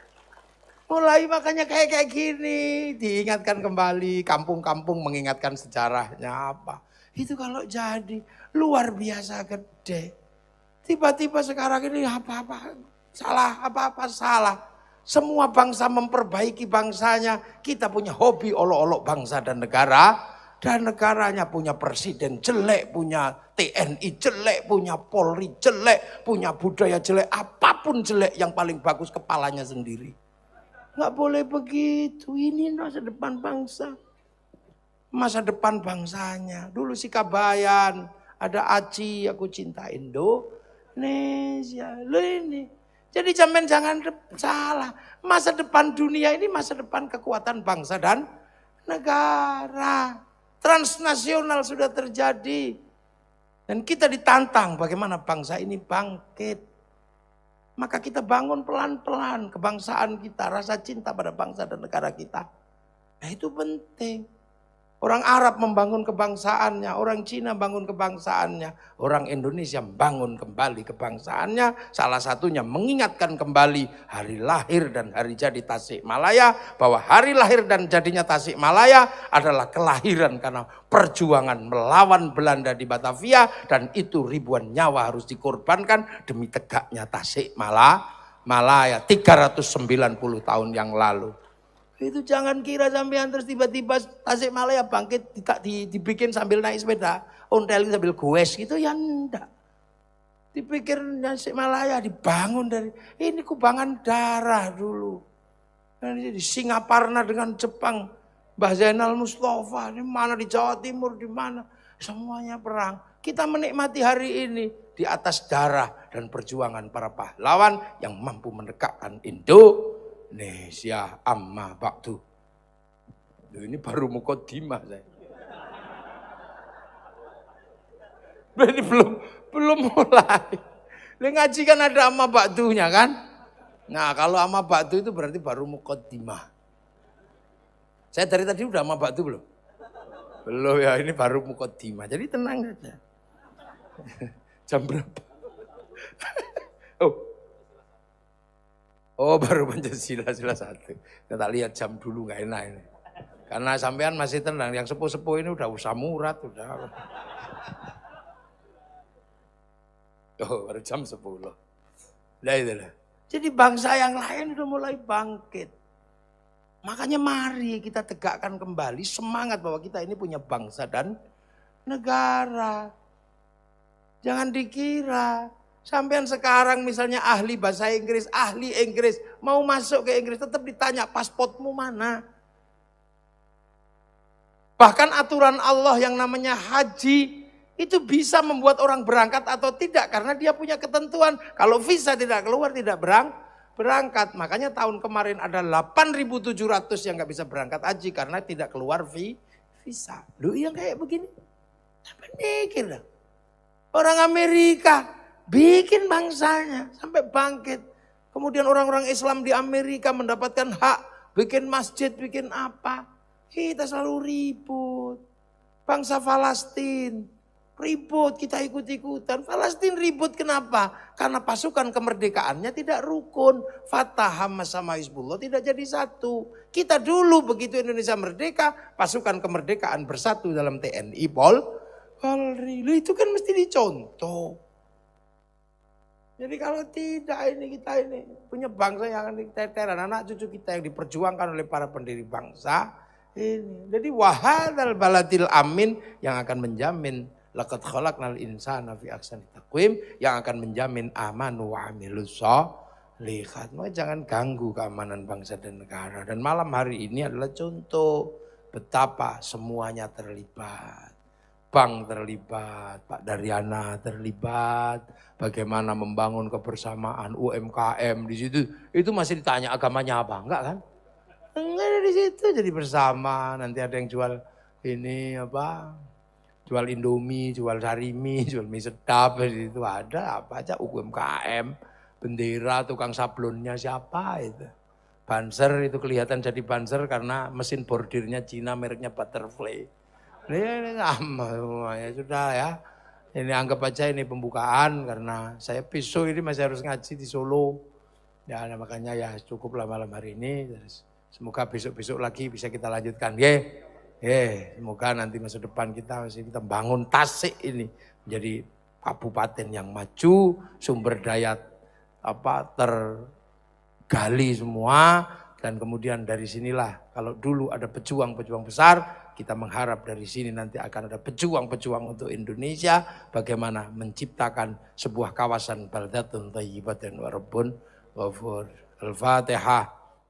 Mulai makanya kayak gini diingatkan kembali, kampung-kampung mengingatkan sejarahnya apa. Itu kalau jadi luar biasa gede. Tiba-tiba sekarang ini apa-apa salah. Semua bangsa memperbaiki bangsanya. Kita punya hobi olok-olok bangsa dan negara. Dan negaranya punya presiden jelek, punya TNI jelek, punya Polri jelek, punya budaya jelek. Apapun jelek, yang paling bagus kepalanya sendiri. Nggak boleh begitu, ini masa depan bangsa. Masa depan bangsanya. Dulu si Kabayan, ada Aci, aku cinta Indonesia. Loh ini. Jadi jangan salah. Masa depan dunia ini masa depan kekuatan bangsa dan negara. Transnasional sudah terjadi. Dan kita ditantang bagaimana bangsa ini bangkit. Maka kita bangun pelan-pelan kebangsaan kita, rasa cinta pada bangsa dan negara kita. Nah itu penting. Orang Arab membangun kebangsaannya, orang Cina bangun kebangsaannya, orang Indonesia bangun kembali kebangsaannya. Salah satunya mengingatkan kembali hari lahir dan hari jadi Tasikmalaya, bahwa hari lahir dan jadinya Tasikmalaya adalah kelahiran karena perjuangan melawan Belanda di Batavia, dan itu ribuan nyawa harus dikorbankan demi tegaknya Tasikmalaya 390 tahun yang lalu. Itu jangan kira sampean terus tiba-tiba Tasikmalaya bangkit dibikin sambil naik sepeda, ontel sambil goes gitu, ya enggak. Dipikir Tasikmalaya dibangun dari ini kubangan darah dulu. Di Singaparna dengan Jepang, Mbah Zainal Mustafa, di mana di Jawa Timur, di mana semuanya perang. Kita menikmati hari ini di atas darah dan perjuangan para pahlawan yang mampu menegakkan Indonesia amma ba'du. Ini baru mukaddimah saya. Berarti belum mulai. Ngaji kan ada amma ba'dunya kan? Nah, kalau amma ba'du itu berarti baru mukaddimah. Saya dari tadi udah amma ba'du belum? Belum ya, ini baru mukaddimah. Jadi tenang saja. Jam berapa? Oh baru Pancasila sila 1. Kita lihat jam dulu nggak enak ini. Karena sampean masih tenang, yang sepuh-sepuh ini udah usah murat, udah. Oh baru jam 10. Nah itulah. Jadi bangsa yang lain udah mulai bangkit. Makanya mari kita tegakkan kembali semangat bahwa kita ini punya bangsa dan negara. Jangan dikira sampean sekarang misalnya ahli bahasa Inggris, ahli Inggris, mau masuk ke Inggris tetap ditanya pasportmu mana. Bahkan aturan Allah yang namanya haji itu bisa membuat orang berangkat atau tidak karena dia punya ketentuan. Kalau visa tidak keluar tidak berangkat. Makanya tahun kemarin ada 8.700 yang nggak bisa berangkat haji karena tidak keluar visa. Loh yang kayak begini, apa mikir dah? Orang Amerika bikin bangsanya sampai bangkit. Kemudian orang-orang Islam di Amerika mendapatkan hak, bikin masjid, bikin apa. Kita selalu ribut. Bangsa Palestina ribut, kita ikut-ikutan. Palestina ribut kenapa? Karena pasukan kemerdekaannya tidak rukun. Fatah Hamas sama Hizbullah tidak jadi satu. Kita dulu begitu Indonesia merdeka, pasukan kemerdekaan bersatu dalam TNI Polri. Itu kan mesti dicontoh. Jadi kalau tidak kita ini punya bangsa yang akan diteteran, anak cucu kita yang diperjuangkan oleh para pendiri bangsa ini. Jadi wahadal baladil amin yang akan menjamin laqad khalaqnal insana fi ahsani taqwim, yang akan menjamin amanu wa amilus sholihat. Maka jangan ganggu keamanan bangsa dan negara. Dan malam hari ini adalah contoh betapa semuanya terlibat. Bank terlibat, Pak Daryana terlibat, bagaimana membangun kebersamaan UMKM di situ. Itu masih ditanya agamanya apa? Enggak kan? Enggak ada di situ, jadi bersama. Nanti ada yang jual ini apa? Jual Indomie, jual Sarimi, jual mie sedap, di situ ada apa aja UMKM, bendera, tukang sablonnya siapa itu. Banser itu kelihatan jadi Banser karena mesin bordirnya Cina mereknya Butterfly. Ini sama semuanya sudah ya. Ini anggap aja ini pembukaan karena saya besok ini masih harus ngaji di Solo. Ya makanya ya cukup malam hari ini. Semoga besok-besok lagi bisa kita lanjutkan. Semoga nanti masa depan kita bangun Tasik ini menjadi kabupaten yang maju, sumber daya tergali semua, dan kemudian dari sinilah kalau dulu ada pejuang-pejuang besar, kita mengharap dari sini nanti akan ada pejuang-pejuang untuk Indonesia bagaimana menciptakan sebuah kawasan baldatun thayyibatun wa rabbun ghafur. Al-Fatihah.